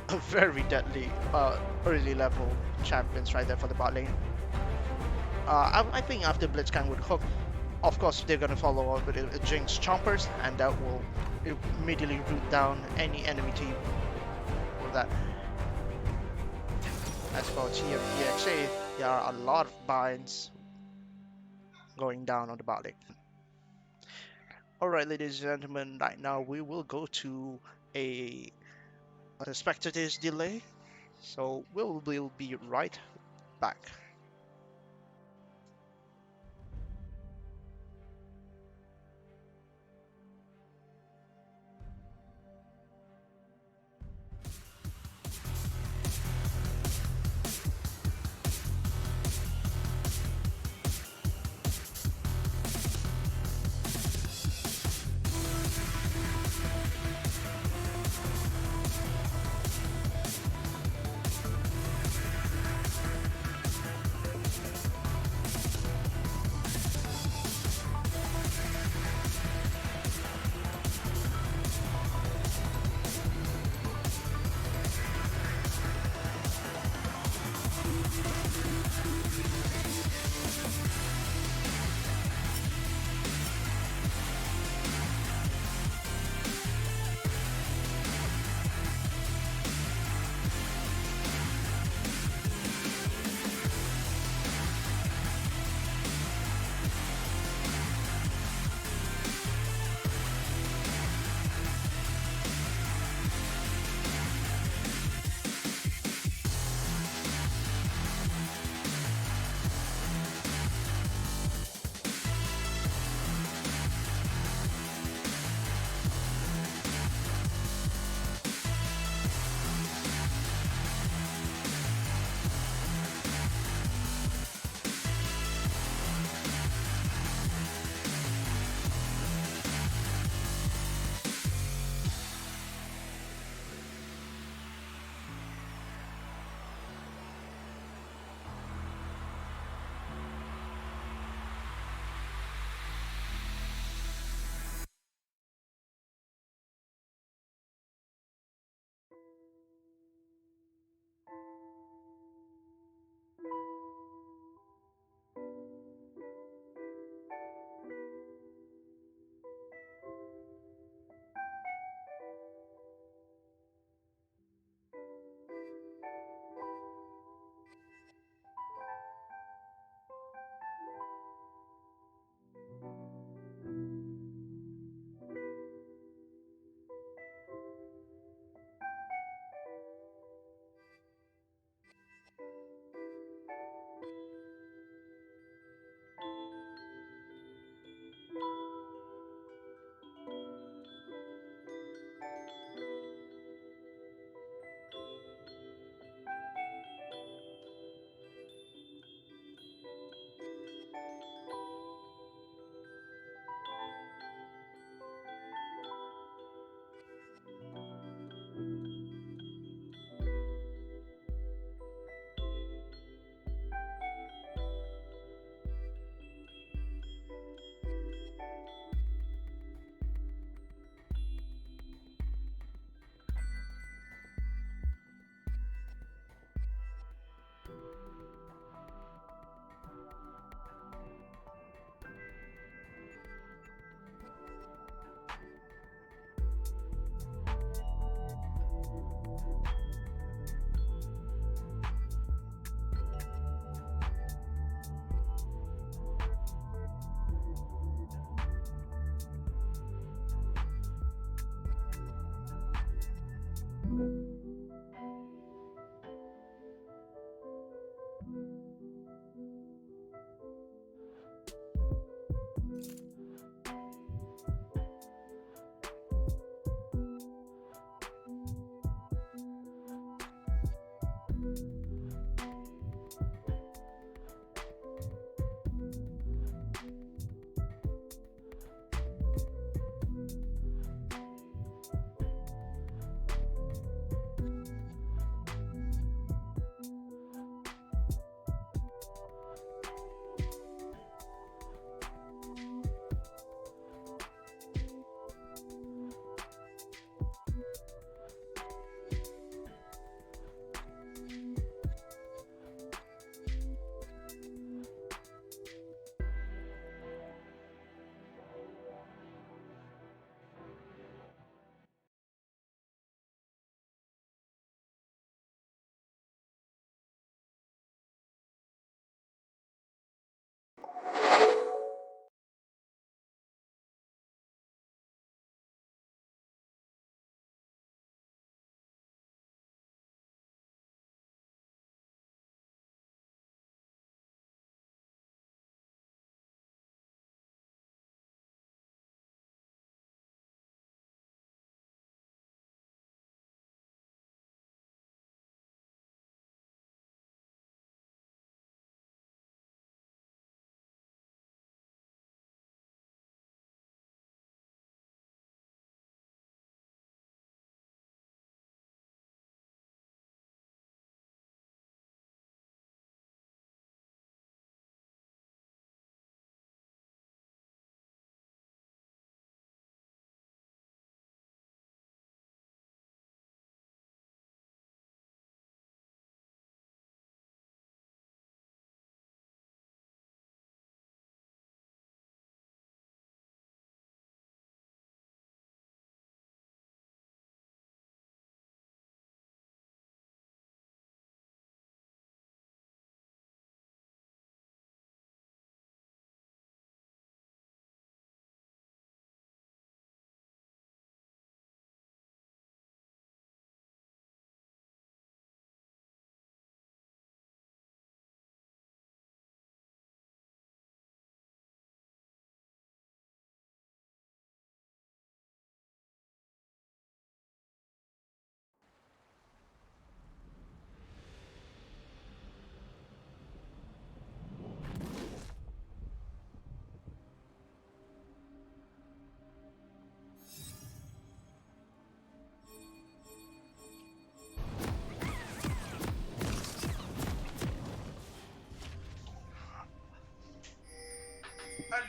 A very deadly early level champions right there for the bot lane. I think after Blitzcrank would hook, of course they're gonna follow up with a Jinx Chompers, and that will immediately root down any enemy team with that. As for Team EXA, there are a lot of binds going down on the bot lane. Alright, ladies and gentlemen, right now we will go to a unexpected this delay, so we'll be right back.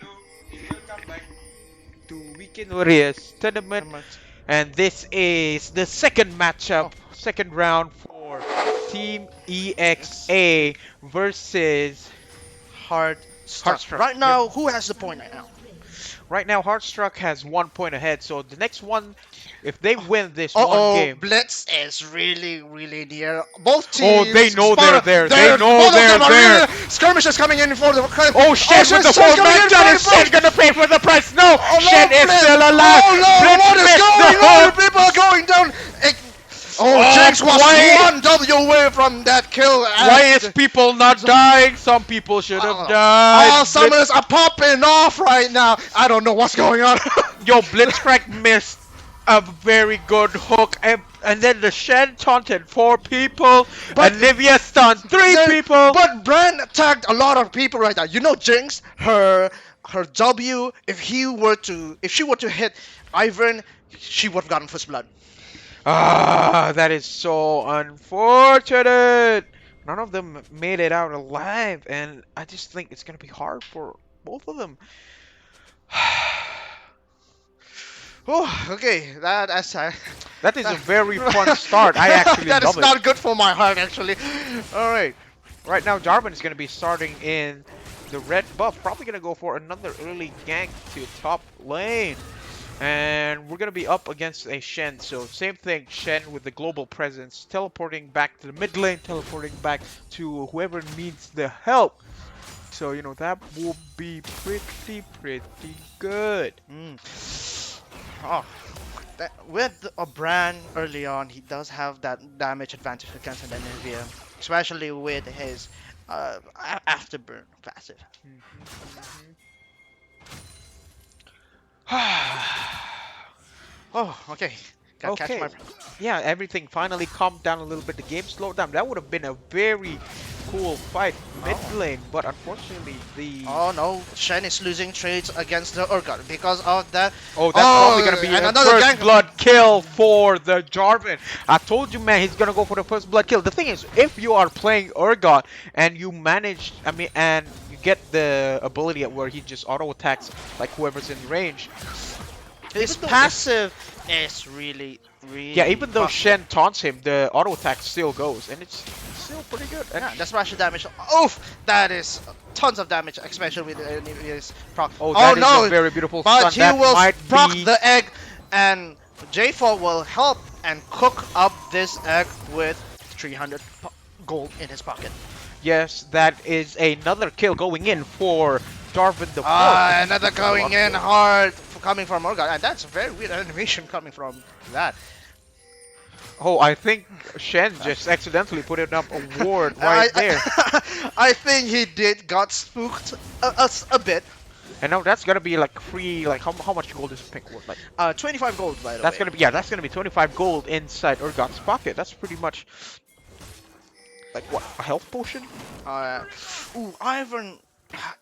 Welcome back to Weekend Warriors Tournament, and this is the second matchup, Oh, second round for Team it's EXA versus hard stuck. Hardstruck. Right Yep. now, who has the point right now? Right now, Hardstruck has 1 point ahead, so the next one, if they win this one Uh-oh, game, Blitz is really, really near. Both oh, teams. they know they're Sparta, there. They know both of they're them are there. really. Skirmishes coming in for the. Oh, Shen with the Shen's full coming in match, for and the Shen gonna pay for the price. No, Oh, no, Shen is Blitz. still alive. Oh no, Blitz what is missed going the on? hook. People are going down. Oh, Oh, Jinx was why- one W away from that kill. Why and- is people not dying? Some people should have Oh, died. all summoners are popping off right now. I don't know what's going on. Yo, Blitzcrank missed a very good hook, and then the Shen taunted 4 people, But- and Nivea stunned 3 Then- people. But Brand attacked a lot of people right now. You know, Jinx, her W. If she were to hit Ivan, she would have gotten first blood. Ah, that is so unfortunate. None of them made it out alive, and I just think it's gonna be hard for both of them. Oh, okay. That is a very fun start. I actually that love is it. not good for my heart, actually. All right. Right now, Jarvan is going to be starting in the red buff. Probably going to go for another early gank to top lane. And we're going to be up against a Shen. So same thing, Shen with the global presence. Teleporting back to the mid lane. Teleporting back to whoever needs the help. So, you know, that will be pretty good. Oh, with a Brand early on, he does have that damage advantage against an Nvidia, especially with his afterburn passive. Oh, okay. Gotta catch my Okay. Yeah, everything finally calmed down a little bit. The game slowed down. That would have been a very cool fight mid lane, but unfortunately the Oh no, Shen is losing trades against the Urgot because of that. oh, that's probably gonna be and a another first gank. blood kill for the Jarvan. I told you, man, he's gonna go for the first blood kill. The thing is, if you are playing Urgot and you manage, and you get the ability at where he just auto attacks like whoever's in range. His Even though- passive is really. Yeah, even though busted. Shen taunts him, the auto attack still goes, and it's still pretty good. And Yeah, the smash damage. Oof, that is tons of damage, especially with his proc. oh, that is no, a very beautiful but stun. he That will might proc be the egg, and J4 will help and cook up this egg with 300 gold in his pocket. yes, that is another kill going in for Jarvan the Ah, Fourth. another going in hard coming from Urgot, and that's a very weird animation coming from that. Oh, I think Shen just accidentally put it up a ward right there. I think he got spooked a bit. And now that's gonna be like free, like how much gold is pink worth? Like 25 gold by the that's way. gonna be, yeah, that's gonna be 25 gold inside Urgot's pocket. That's pretty much like what, a health potion? Ooh, Ivan.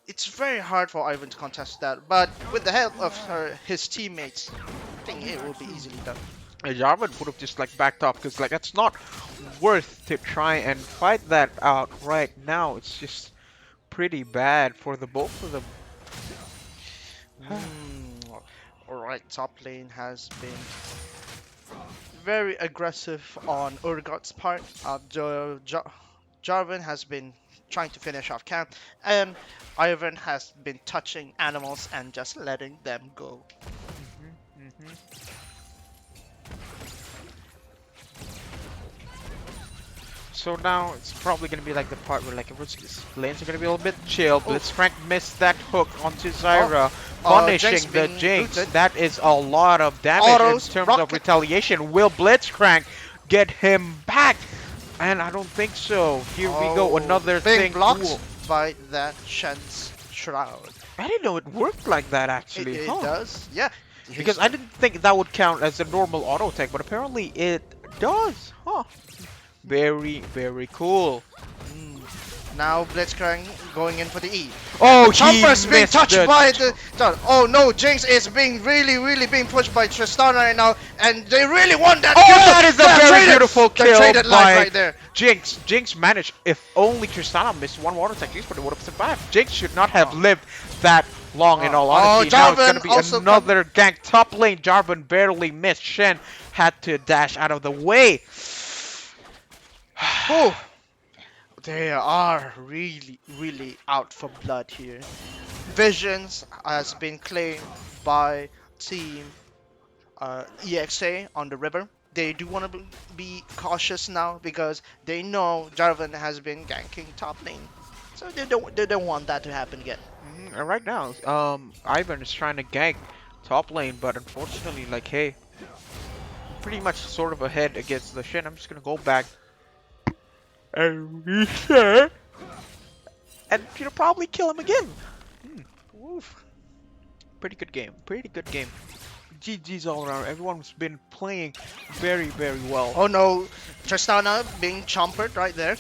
It's very hard for Ivan to contest that, but with the help of his teammates, I think it will be easily done. And Jarvan would have just like backed off because like it's not worth to try and fight that out right now. It's just pretty bad for the both of them. Alright, top lane has been very aggressive on Urgot's part. Jarvan has been trying to finish off camp, and Ivan has been touching animals and just letting them go. So now it's probably gonna be like the part where like lanes are gonna be a little bit chill. Blitzcrank missed that hook onto Zyra, punishing Jinx the being Jinx. looted. That is a lot of damage Autos, in terms of rocket. retaliation. Will Blitzcrank get him back? And I don't think so. Here we go, another being thing. blocked Ooh. by that Shen's shroud. I didn't know it worked like that actually. It huh. does, yeah. Because I didn't think that would count as a normal auto attack, but apparently it does. Huh. Very cool. Now Blitzcrank going in for the E. Oh, Chomper's he being missed touched the by the. Oh no, Jinx is being really being pushed by Tristana right now, and they really want that Oh, kill! that is a They're very traded- beautiful they're kill traded life by right there. Jinx. Jinx managed. If only Tristana missed one water attack, Jinx would have survived. Jinx should not have lived that long in all Oh, honesty. Now it's gonna Jarvan be also another gank. Top lane, Jarvan barely missed. Shen had to dash out of the way. Whew. They are really, really out for blood here. Visions has been claimed by Team EXA on the river. They do want to be cautious now because they know Jarvan has been ganking top lane, so they don't want that to happen again. And right now, Ivan is trying to gank top lane, but unfortunately, like, hey, pretty much sort of ahead against the Shen. I'm just gonna go back and reset, and probably kill him again. Oof. Pretty good game. Pretty good game. GG's all around. Everyone's been playing very, very well. Oh no, Tristana being chompered right there.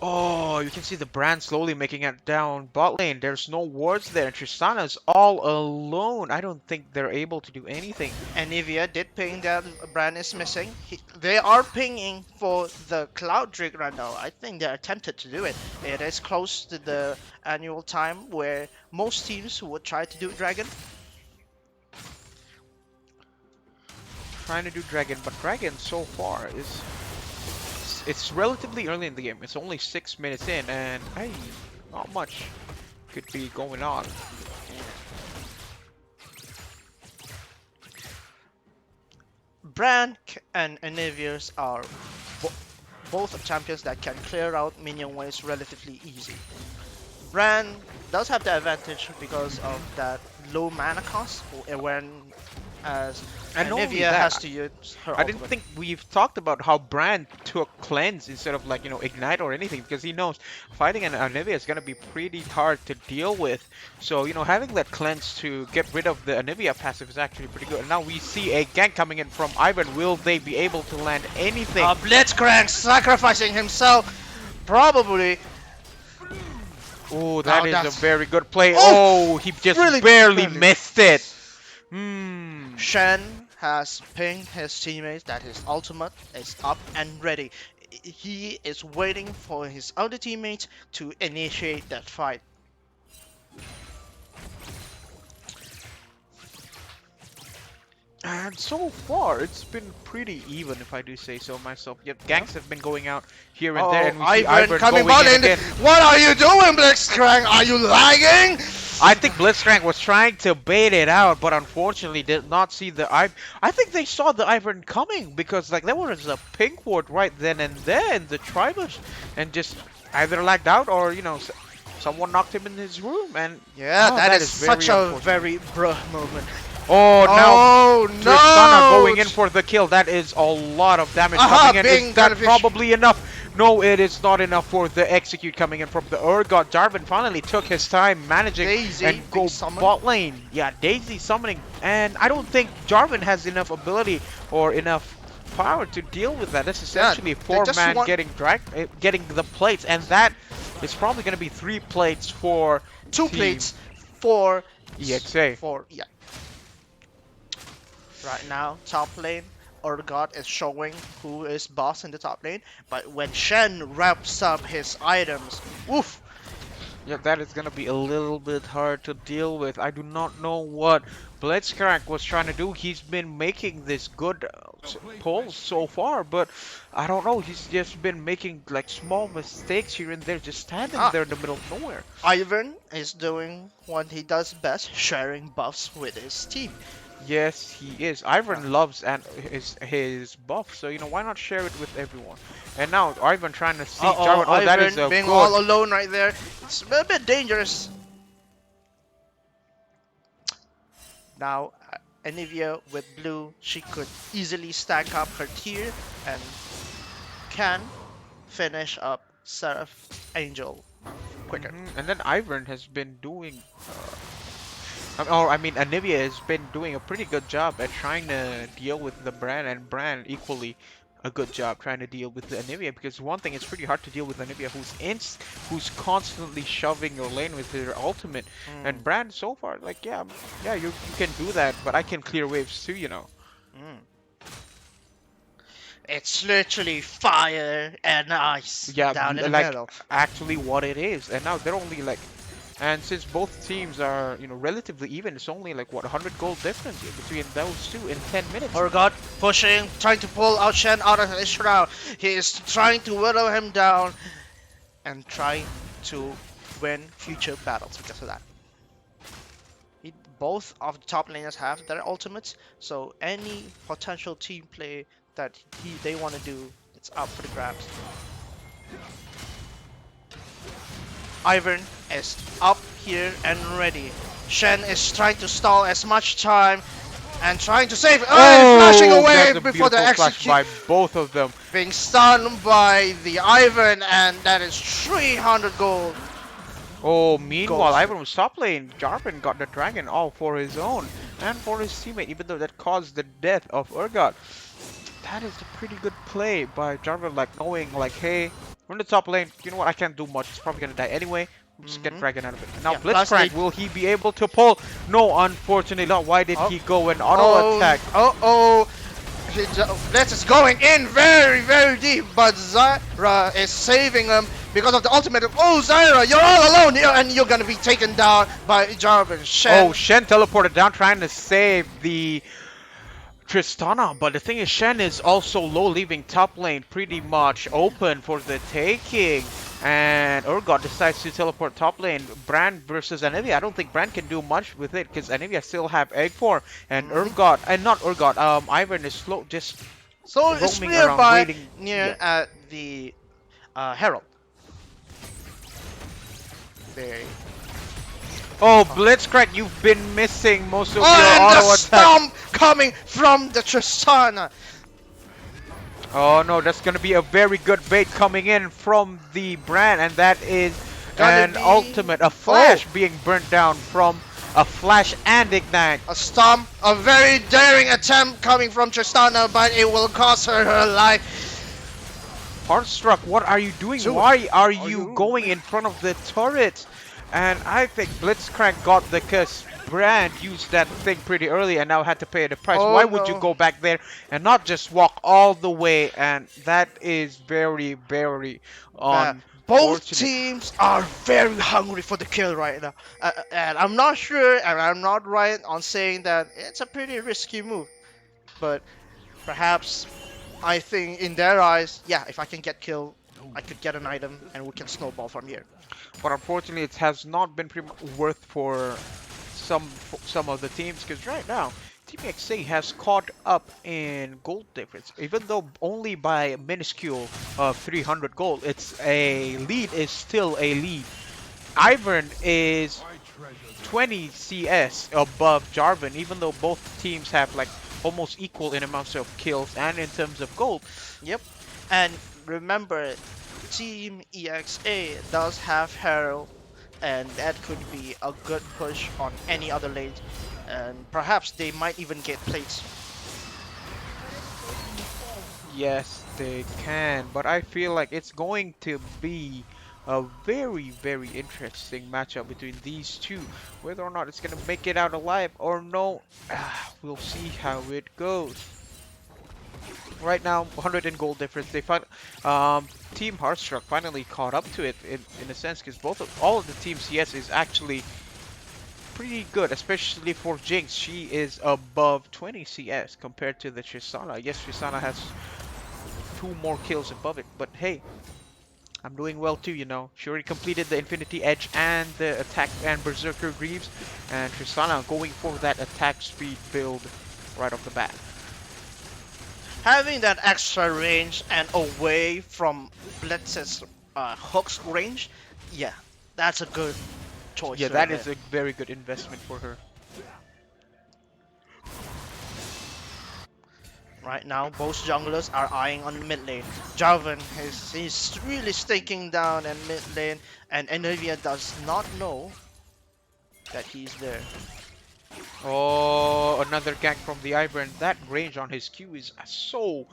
Oh, you can see the brand slowly making it down bot lane. There's no wards there. Tristana's all alone. I don't think they're able to do anything. And Nivea did ping that Bran is missing. They are pinging for the Cloud Drake right now. I think they're tempted to do it. It is close to the annual time where most teams would try to do Dragon. Trying to do Dragon, but Dragon so far is... It's relatively early in the game. It's only 6 minutes in, and hey, not much could be going on. Bran and Anivius are both champions that can clear out minion waves relatively easy. Bran does have the advantage because of that low mana cost when as And not only Anivia that, has to use her I didn't ultimate. think we've talked about how Brand took cleanse instead of like ignite or anything, because he knows fighting an Anivia is gonna be pretty hard to deal with. So having that cleanse to get rid of the Anivia passive is actually pretty good. And now we see a gank coming in from Ivan. Will they be able to land anything? Blitzcrank sacrificing himself, probably. Oh, that Now is that's- a very good play. Oh, Oh, he just really barely barely. missed it. Shen has pinged his teammates that his ultimate is up and ready. He is waiting for his other teammates to initiate that fight. And so far, it's been pretty even, if I do say so myself. Yep, ganks have been going out here and there, and we see Ivan coming going in in. again. What are you doing, Blitzcrank? Are you lagging? I think Blitzcrank was trying to bait it out, but unfortunately did not see the Ivan. I think they saw the Ivan coming, because like there was a pink ward right then and there in the tribus, and just either lagged out or someone knocked him in his room, and Yeah, that is very such a unfortunate. very bruh moment. Oh, now Oh Tristana no! going in for the kill. That is a lot of damage Aha, coming in. being Is that kind of probably enough? No, it is not enough for the execute coming in from the Urgot. Jarvan finally took his time managing Daisy and go being summoned. bot lane. Yeah, Daisy summoning. And I don't think Jarvan has enough ability or enough power to deal with that. That's essentially a they just 4-man want- getting the plates. And that is probably going to be 3 plates for Two Team plates for EXA. yeah. Right now, top lane, Urgot is showing who is boss in the top lane. But when Shen wraps up his items, woof! Yeah, that is gonna be a little bit hard to deal with. I do not know what Blitzcrank was trying to do. He's been making this good pulls so far, but I don't know. He's just been making like small mistakes here and there, just standing there in the middle of nowhere. Ivan is doing what he does best, sharing buffs with his team. Yes, he is. Ivan loves and his buff, so why not share it with everyone? And now Ivan trying to see Jarvan. Oh, Ivan that is a being good. all alone right there. It's a bit dangerous. Now, Anivia with blue, she could easily stack up her tier and can finish up Seraph Angel quicker. And then Ivan has been doing. Anivia has been doing a pretty good job at trying to deal with the Bran, and Bran equally a good job trying to deal with the Anivia, because one thing, it's pretty hard to deal with Anivia who's constantly shoving your lane with her ultimate. And Bran so far, like, yeah, you can do that, but I can clear waves too, It's literally fire and ice Yeah, down in the like middle. actually what it is. And now they're only like And since both teams are, relatively even, it's only like what 100 gold difference between those two in 10 minutes. Urgot pushing, trying to pull out Shen out of his shroud. He is trying to whittle him down and trying to win future battles because of that. Both of the top laners have their ultimates, so any potential team play that they want to do, it's up for the grabs. Ivern is up here and ready. Shen is trying to stall as much time and trying to save. Flashing away that's a before the beautiful flash execute. by both of them. Being stunned by the Ivern, and that is 300 gold. Oh, meanwhile, Goals. Ivan was top lane. Jarvan got the dragon all for his own and for his teammate, even though that caused the death of Urgot. That is a pretty good play by Jarvan, like knowing, like, hey, we're in the top lane. You know what? I can't do much. It's probably gonna die anyway. Just get dragon out of it. Now, Yeah, plus Blitzcrank, they- will he be able to pull? No, unfortunately not. Why did he go and auto attack? Blitz is going in very, very deep, but Zyra is saving him because of the ultimate. Oh, Zyra, you're all alone here, and you're gonna be taken down by Jarvan. Shen. Oh, Shen teleported down trying to save the Tristana, but the thing is, Shen is also low, leaving top lane pretty much open for the taking. And Urgot decides to teleport top lane. Brand versus Anivia. I don't think Brand can do much with it because Anivia still have egg form. And Urgot, and not Urgot, Ivern is slow, just So it's roaming around, nearby waiting. near Yeah. the Herald. There. Oh, Blitzcrank, you've been missing most of your And auto the attack. stomp coming from the Tristana. Oh no, that's gonna be a very good bait coming in from the Brand, and that is Gonna an be- ultimate, a flash being burnt down from a flash and ignite. A stomp, a very daring attempt coming from Tristana, but it will cost her life. Hardstruck, what are you doing? Dude, Why are you- you going in front of the turret? And I think Blitzcrank got the curse. Brand used that thing pretty early and now had to pay the price. Oh, Why would you no. go back there and not just walk all the way? And that is very, very Both unfortunate. teams are very hungry for the kill right now. And I'm not sure, and I'm not right on saying that it's a pretty risky move. But perhaps I think in their eyes, yeah, if I can get killed, I could get an item and we can snowball from here. But unfortunately, it has not been pretty worth for some of the teams, because right now Team EXA has caught up in gold difference, even though only by a minuscule of 300 gold. It's a lead, is still a lead. Ivern is 20 CS above Jarvan, even though both teams have like almost equal in amounts of kills and in terms of gold. Yep. And remember, Team EXA does have Herald, and that could be a good push on any other lanes. And perhaps they might even get plates. Yes, they can, but I feel like it's going to be a very, very interesting matchup between these two. Whether or not it's going to make it out alive or no, we'll see how it goes. Right now, 100 in gold difference. They Team Hardstruck finally caught up to it in a sense, because all of the Team CS is actually pretty good, especially for Jinx. She is above 20 CS compared to the Tristana. Yes, Tristana has 2 more kills above it, but hey, I'm doing well too, you know. She already completed the Infinity Edge and the attack and Berserker Greaves, and Tristana going for that attack speed build right off the bat. Having that extra range and away from Blitz's hooks range, yeah, that's a good choice. Yeah, right that there. is a very good investment for her. Right now, both junglers are eyeing on mid lane. Jarvan is really staking down in mid lane, and Anivia does not know that he's there. Oh, another gank from the Ivern. That range on his Q is so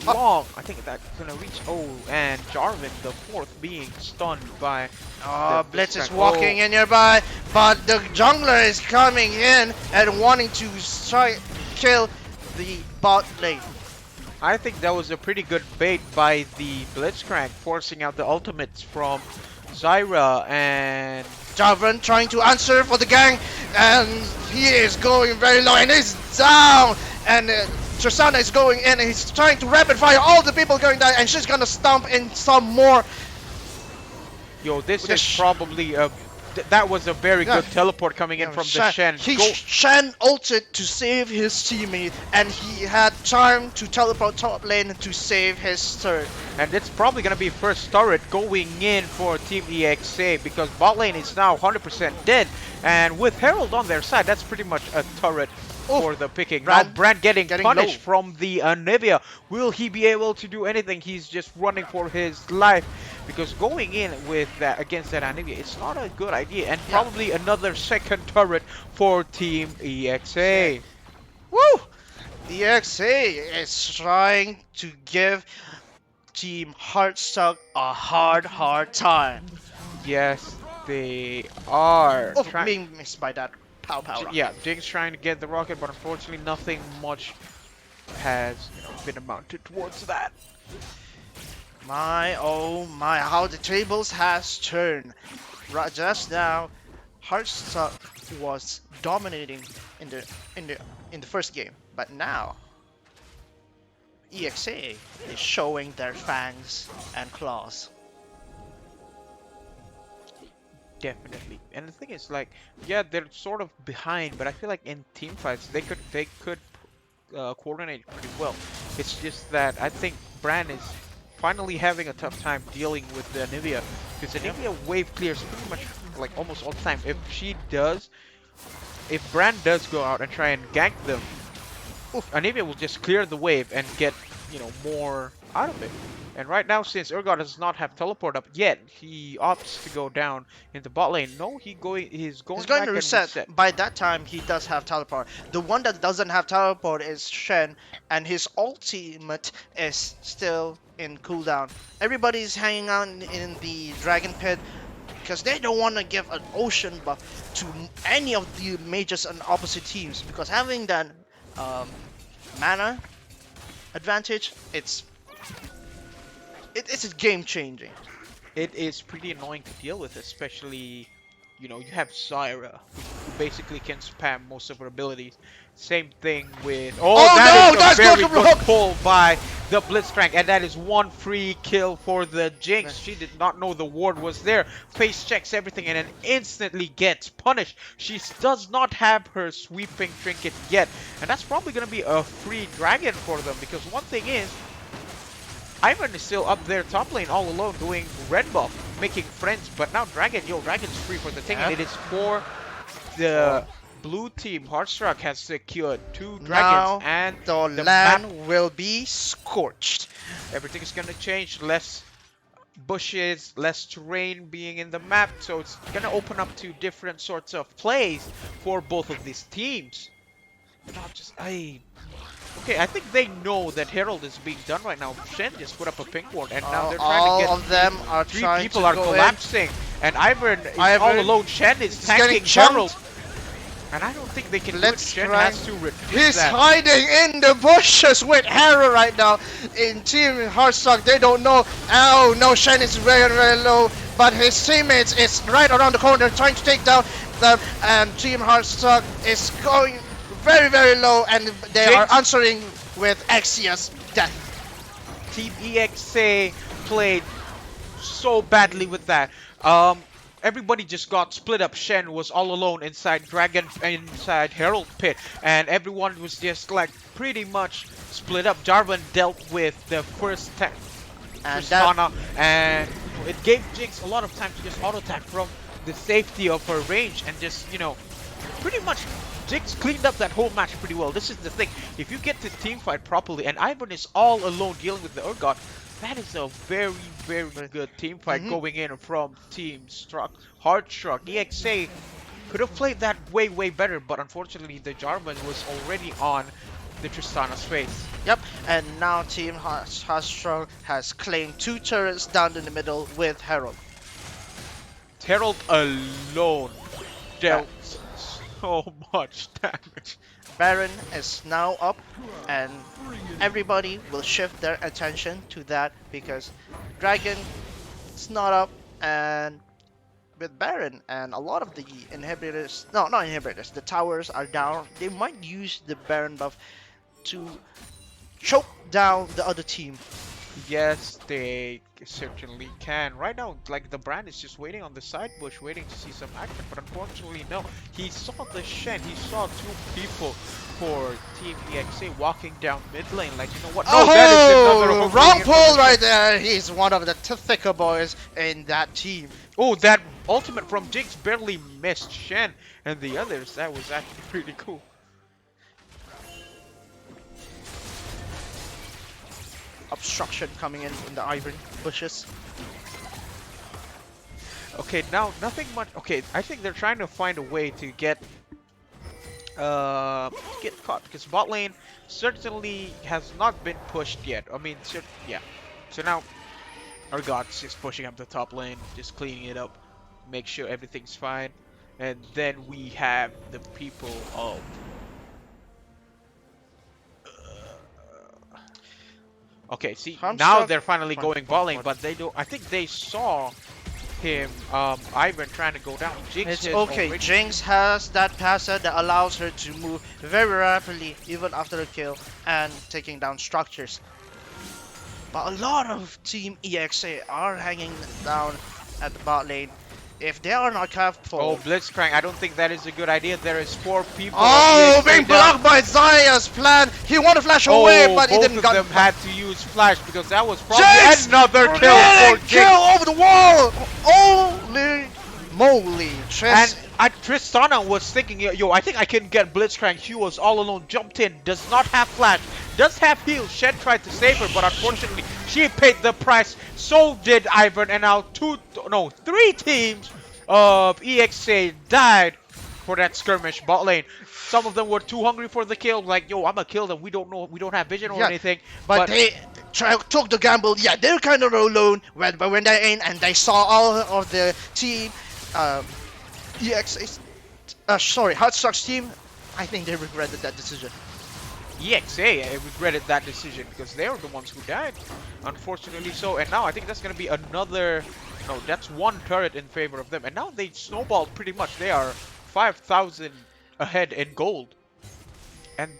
long. I think that's gonna reach. Oh, and Jarvan, the fourth, being stunned by. Oh, Blitz is Blitzcrank. walking in nearby, but the jungler is coming in and wanting to try kill the bot lane. I think that was a pretty good bait by the Blitzcrank, forcing out the ultimates from Zyra and Jarvan trying to answer for the gang, and he is going very low, and he's down. And Tristana is going in, and he's trying to rapid fire all the people going down, and she's gonna stomp in some more. yo, this With the is probably a that was a very Yeah. good teleport coming in from the Shen. Shen ulted to save his teammate, and he had time to teleport top lane to save his turret. And it's probably gonna be first turret going in for Team EXA because bot lane is now 100% dead. And with Herald on their side, that's pretty much a turret for the picking. Now Brand getting punished low. from the Nivea. Will he be able to do anything? He's just running for his life because going in with that against that Nivea, it's not a good idea. And probably another second turret for Team EXA. Woo! EXA is trying to give Team Hardstruck a hard time. Yes, they are. Oh, being missed by that pow. Yeah, Jinx trying to get the rocket, but unfortunately nothing much has been amounted towards that. My oh my, how the tables has turned. Right just now, Hardstruck was dominating in the first game, but now EXA is showing their fangs and claws. Definitely. And the thing is, like, yeah, they're sort of behind, but I feel like in team fights they could coordinate pretty well. It's just that I think Bran is finally having a tough time dealing with the Nivea because the Nivea wave clears pretty much like almost all the time. If Bran does go out and try and gank them, Anivia will just clear the wave and get, more out of it. And right now, since Urgot does not have teleport up yet, he opts to go down in the bot lane. No, he's going back to reset. By that time, he does have teleport. The one that doesn't have teleport is Shen, and his ultimate is still in cooldown. Everybody's hanging out in the Dragon Pit because they don't want to give an ocean buff to any of the mages and opposite teams, because having that mana advantage, it's game changing. It is pretty annoying to deal with, especially, you have Zyra, who basically can spam most of her abilities. Same thing with... that's very good pull by the Blitzcrank, and that is one free kill for the Jinx. She did not know the ward was there. Face checks everything and then instantly gets punished. She does not have her sweeping trinket yet, and that's probably going to be a free dragon for them, because one thing is, Ivan is still up there top lane all alone doing red buff, making friends, but now Dragon's free for the thing, and it is for the blue team. Hardstruck has secured 2 dragons, and the land will be scorched. Everything is gonna change, less bushes, less terrain being in the map, so it's gonna open up to different sorts of plays for both of these teams. Okay, I think they know that Herald is being done right now. Shen just put up a pink ward, and now they're trying to get... All of them are three trying people to are go collapsing, and Ivan is all alone. Shen is tanking Herald, and I don't think they can do it. Shen has to reduce He's that. hiding in the bushes with Herald right now. In Team Hardstruck, they don't know. Oh no, Shen is very, very low, but his teammates is right around the corner trying to take down them, and Team Hardstruck is going very, very low, and they are answering with Axia's death. Team EXA played so badly with that. Everybody just got split up. Shen was all alone inside Herald Pit, and everyone was just like pretty much split up. Jarvan dealt with the first tech Tristana, and it gave Jinx a lot of time to just auto attack from the safety of her range, and just pretty much Jinx cleaned up that whole match pretty well. This is the thing. If you get to team fight properly and Ivan is all alone dealing with the Urgot, that is a very, very good team fight going in from Team Hardstruck. EXA could have played that way, way better, but unfortunately the Jarvan was already on the Tristana's face. Yep, and now Team Hardstruck has claimed 2 turrets down in the middle with Herald. Herald alone dealt so much damage. Baron is now up, and everybody will shift their attention to that because Dragon is not up, and with Baron and a lot of the inhibitors, no, not inhibitors, the towers are down. They might use the Baron buff to choke down the other team. Yes, they certainly can. Right now, like the brand is just waiting on the side bush, waiting to see some action. But unfortunately, no. He saw the Shen. He saw two people for Team EXA walking down mid lane. Like, you know what? No, that is another hook wrong going in for pull the right Shen. there. He's one of the thicker boys in that team. Oh, that ultimate from Jinx barely missed Shen and the others. That was actually pretty cool. Obstruction coming in from the ivory bushes. Okay, now nothing much. Okay, I think they're trying to find a way to get caught because bot lane certainly has not been pushed yet. I mean, yeah. So now our God's just pushing up the top lane, just cleaning it up, make sure everything's fine, and then we have the people of. Okay, see, now Hardstruck they're finally front going bot lane, bot. but they don't. I think they saw him, Ivan trying to go down. Jinx It's has okay. already- Jinx has that passer that allows her to move very rapidly even after a kill and taking down structures. But a lot of Team EXA are hanging down at the bot lane. If they are not careful. Oh, Blitzcrank, I don't think that is a good idea. There is 4 people. Oh, EXA being down. blocked by Zaya's plan. He wanted to flash away, but he both didn't of got them had to use flash because that was probably Jinx! another kill Really? for Kill Jinx. over the wall. Holy moly. And Tristana was thinking, yo, I think I can get Blitzcrank. She was all alone, jumped in, does not have flash, does have heal. Shen tried to save her, but unfortunately, she paid the price. So did Ivan, and now 3 teams of EXA died for that skirmish bot lane. Some of them were too hungry for the kill, like, yo, I'm gonna kill them. We don't know, we don't have vision or Yeah, anything. But they took the gamble. Yeah, they're kind of alone. But when they're in and they saw all of the team, EXA, Hardstruck's team, I think they regretted that decision. EXA regretted that decision because they were the ones who died, unfortunately so. And now I think that's going to be another, no, that's 1 turret in favor of them. And now they snowballed pretty much. They are 5,000 ahead in gold. And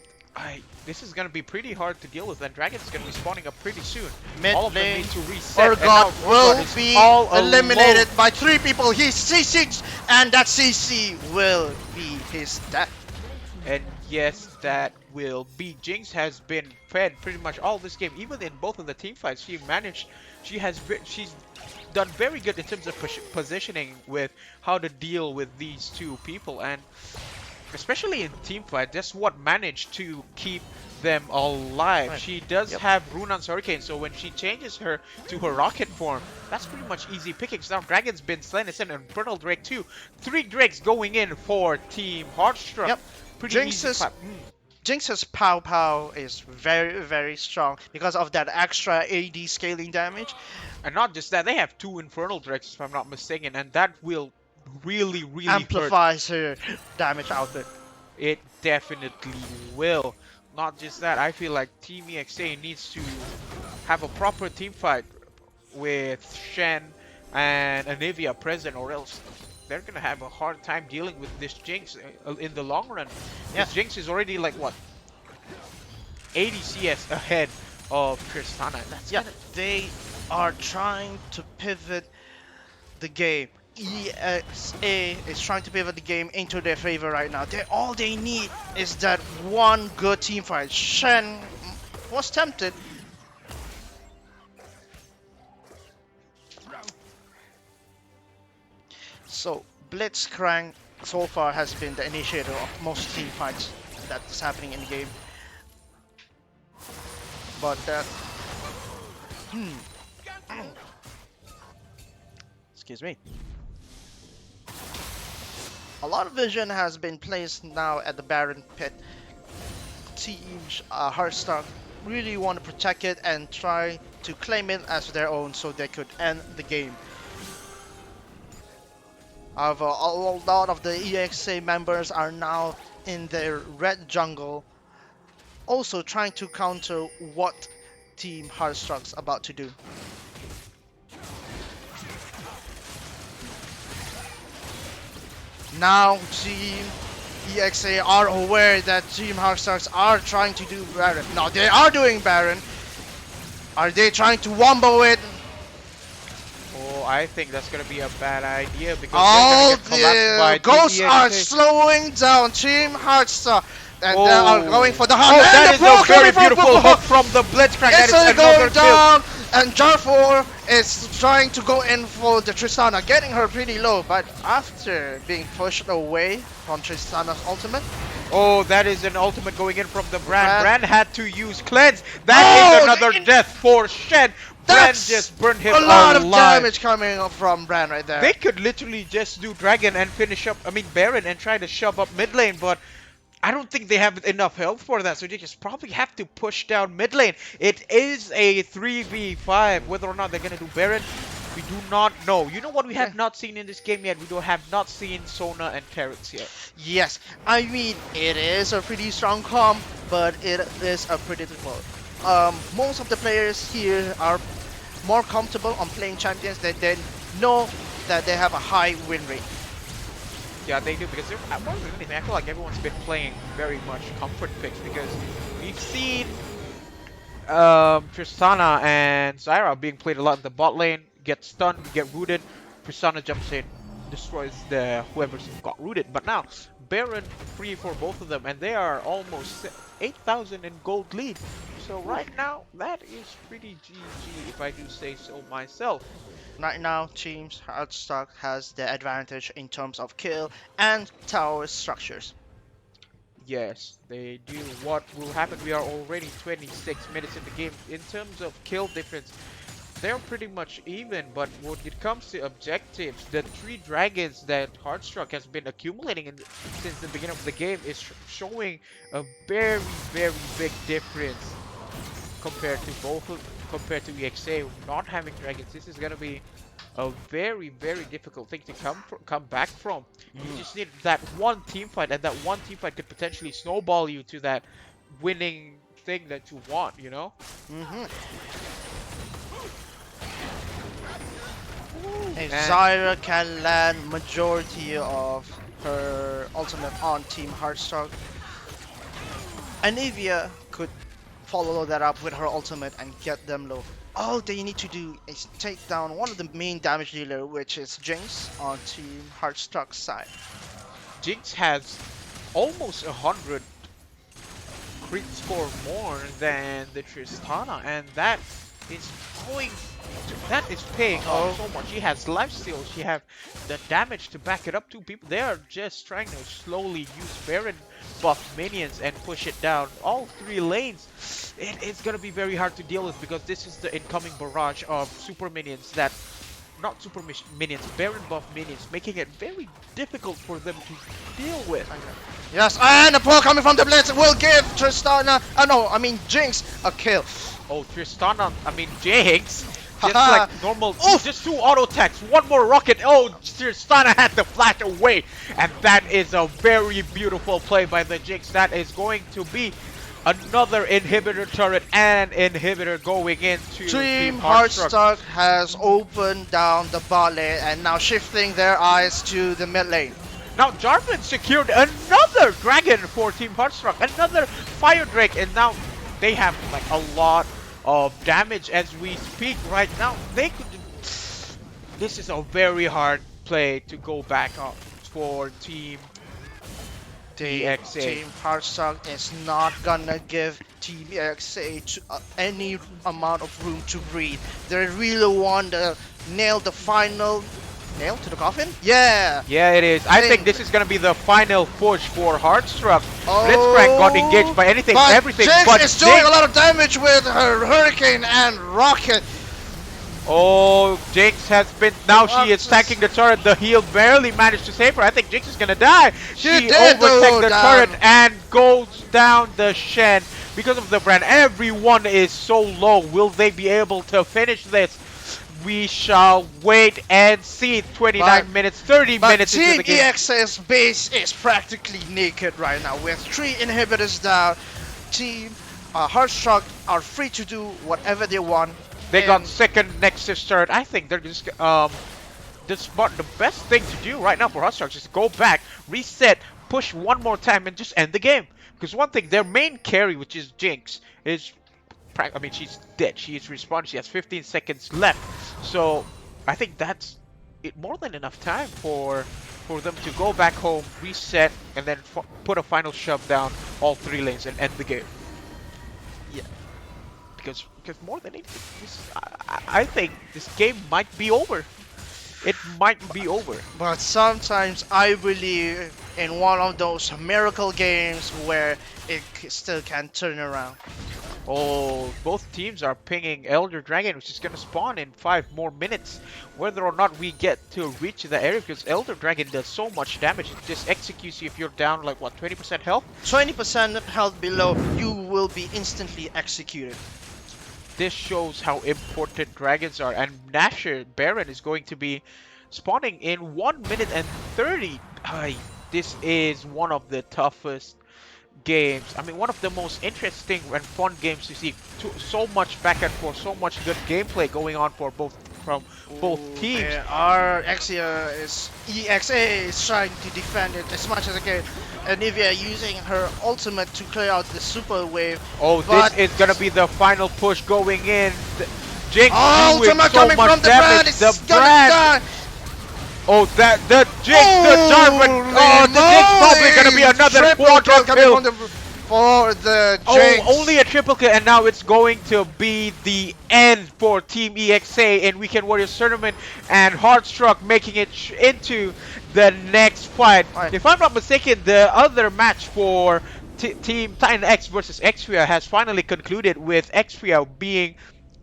this is going to be pretty hard to deal with. And Dragon's going to be spawning up pretty soon. Mid All of them lane, need to reset. Or and God now will Urgot is be all eliminated alone. by 3 people. He's C6, and that CC will be his death. And yes, that will be. Jinx has been fed pretty much all this game, even in both of the team fights. She's done very good in terms of positioning with how to deal with these 2 people, and especially in team fight, that's what managed to keep them alive. Right. She does Yep. have Runan's Hurricane, so when she changes her to her rocket form, that's pretty much easy pickings. Now Dragon's been slain, and Infernal Drake too. 3 Drakes going in for Team Hardstruck. Yep. Pretty easy Jinx's clap. Jinx's Pow Pow is very, very strong because of that extra AD scaling damage. And not just that, they have 2 Infernal Drakes, if I'm not mistaken, and that will really hurt. Amplifies her damage output. It definitely will. Not just that, I feel like Team EXA needs to have a proper team fight with Shen and Anivia present, or else they're gonna have a hard time dealing with this Jinx in the long run. Yeah. This Jinx is already like what? 80 CS ahead of Tristana. That's Yeah, they are trying to pivot the game. EXA is trying to pivot the game into their favor right now. All they need is that one good team fight. Shen was tempted. So Blitzcrank so far has been the initiator of most team fights that is happening in the game. But excuse me. A lot of vision has been placed now at the Baron pit. Team Hardstruck really want to protect it and try to claim it as their own so they could end the game. However, a lot of the EXA members are now in their red jungle, also trying to counter what Team Hardstruck's about to do. Now Team EXA are aware that Team Hardstruck are trying to do Baron. Now they are doing Baron. Are they trying to wombo it? Oh, I think that's gonna be a bad idea because All they're gonna get collapsed by the ghosts Team are EXA. slowing down Team Hardstruck. And they are Oh. going for the hunt. Oh, And that the is pro a very coming from beautiful hook from the Blitzcrank. That is It's another going kill. down, and Jarfor is trying to go in for the Tristana, getting her pretty low, but after being pushed away from Tristana's ultimate. Oh, that is an ultimate going in from the Brand. Brand. Brand had to use Cleanse. That is Oh, another death for Shen. Brand That's just burned him a lot of alive. damage coming up from Bran right there. They could literally just do Dragon and finish up, I mean Baron, and try to shove up mid lane, but I don't think they have enough health for that, so they just probably have to push down mid lane. It is a 3v5. Whether or not they're going to do Baron, we do not know. You know what we have not seen in this game yet? We don't have not seen Sona and Carrots yet. Yes, I mean, it is a pretty strong comp, but it is a predictable. Most of the players here are more comfortable on playing champions that they know that they have a high win rate. Yeah, they do, because more than anything, I feel like everyone's been playing very much comfort picks, because we've seen Tristana and Zyra being played a lot in the bot lane, get stunned, get rooted, Tristana jumps in, destroys the whoever's got rooted. But now, Baron free for both of them, and they are almost 8,000 in gold lead. So right now, that is pretty GG if I do say so myself. Right now, Team Hardstruck has the advantage in terms of kill and tower structures. Yes, they do. What will happen? We are already 26 minutes in the game. In terms of kill difference, they're pretty much even, but when it comes to objectives, the 3 dragons that Hardstruck has been accumulating since the beginning of the game is showing a very, very big difference compared to compared to EXA not having dragons. This is gonna be a very, very difficult thing to come back from. You just need that one team fight, and that one team fight could potentially snowball you to that winning thing that you want, you know? If Zyra can land majority of her ultimate on Team Hardstruck, Anivia could follow that up with her ultimate and get them low. All they need to do is take down one of the main damage dealer, which is Jinx on Team Hardstruck's side. Jinx has almost 100 crit score more than the Tristana, and that is paying off so much. She has lifesteal, she have the damage to back it up too. People, they are just trying to slowly use Baron buff minions and push it down all 3 lanes. It's gonna be very hard to deal with, because this is the incoming barrage of super minions that, not super minions, Baron buff minions, making it very difficult for them to deal with. Yes, and the pull coming from the Blitz will give Tristana, Jinx a kill. Oh, Tristana, Jinx. Just Haha. like normal, just 2 auto attacks, 1 more rocket. Oh, Tristana had to flash away. And that is a very beautiful play by the Jinx. That is going to be another inhibitor turret and inhibitor going into Team Hardstruck. Hardstruck has opened down the bot lane and now shifting their eyes to the mid lane. Now Jarvan secured another dragon for Team Hardstruck, another fire drake, and now they have like a lot of damage as we speak right now. They could. This is a very hard play to go back up for Team EXA. Team Hardstruck is not gonna give Team EXA any amount of room to breathe. They really want to nail the final nail to the coffin. Yeah. Yeah, it is. I think this is gonna be the final push for Hardstruck. Oh, Blitzcrank got engaged by everything, Jinx but is doing a lot of damage with her Hurricane and Rocket. Oh, Jinx has been, now she is stacking the turret. The heal barely managed to save her. I think Jinx is gonna die. She did overtakes go the down. turret and goes down the Shen because of the Brand. Everyone is so low. Will they be able to finish this? We shall wait and see. 29 minutes, 30 minutes into Team the game. EXA's base is practically naked right now with 3 inhibitors down. Team Hardstruck are free to do whatever they want. They got second Nexus turret. I think they're just the best thing to do right now for Hardstruck is go back, reset, push one more time, and just end the game. Because one thing, their main carry, which is Jinx, is I mean, she's dead. She is respawned. She has 15 seconds left. So I think that's more than enough time for them to go back home, reset, and then put a final shove down all three lanes and end the game. Yeah. Because more than anything, I think this game might be over. It might be over. But sometimes I believe in one of those miracle games where it still can turn around. Oh, both teams are pinging Elder Dragon, which is gonna spawn in 5 more minutes. Whether or not we get to reach the area, because Elder Dragon does so much damage, it just executes you if you're down like what, 20% health. 20% health below, you will be instantly executed. This shows how important dragons are, and Nasher Baron is going to be spawning in 1 minute and 30. Ay, this is one of the toughest games. I mean, one of the most interesting and fun games to see. So much back and forth, so much good gameplay going on for both teams. Our EXA is trying to defend it as much as it can. Anivia using her ultimate to clear out the super wave. Oh, but this is gonna be the final push going in. Jinx doing ultimate so coming much from the damage. brand. It's The gonna brand. die. Oh, the Jinx, the Jarvan. Oh, the Jinx probably gonna be another Triple quadra coming kill. from the, for the Jinx. Oh, only a triple kill, and now it's going to be the end for Team EXA in Weekend Warriors Tournament, and Hardstruck making it into the next fight. Right. If I'm not mistaken, the other match for Team Titan X versus Xria has finally concluded with Xria being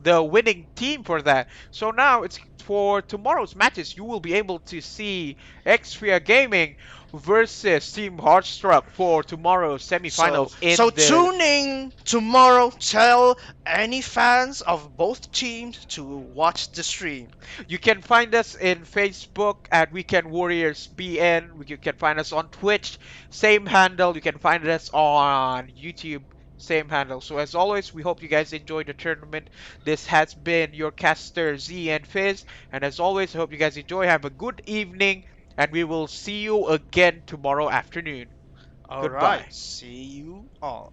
the winning team for that. So now it's for tomorrow's matches, you will be able to see Xria Gaming versus Team Hardstruck for tomorrow's semifinals in So the tune in tomorrow. Tell any fans of both teams to watch the stream. You can find us in Facebook at Weekend Warriors BN. You can find us on Twitch, same handle. You can find us on YouTube, same handle. So as always, we hope you guys enjoyed the tournament. This has been your caster Z and Fizz, and as always, I hope you guys enjoy. Have a good evening, and we will see you again tomorrow afternoon. All right. Goodbye. See you all.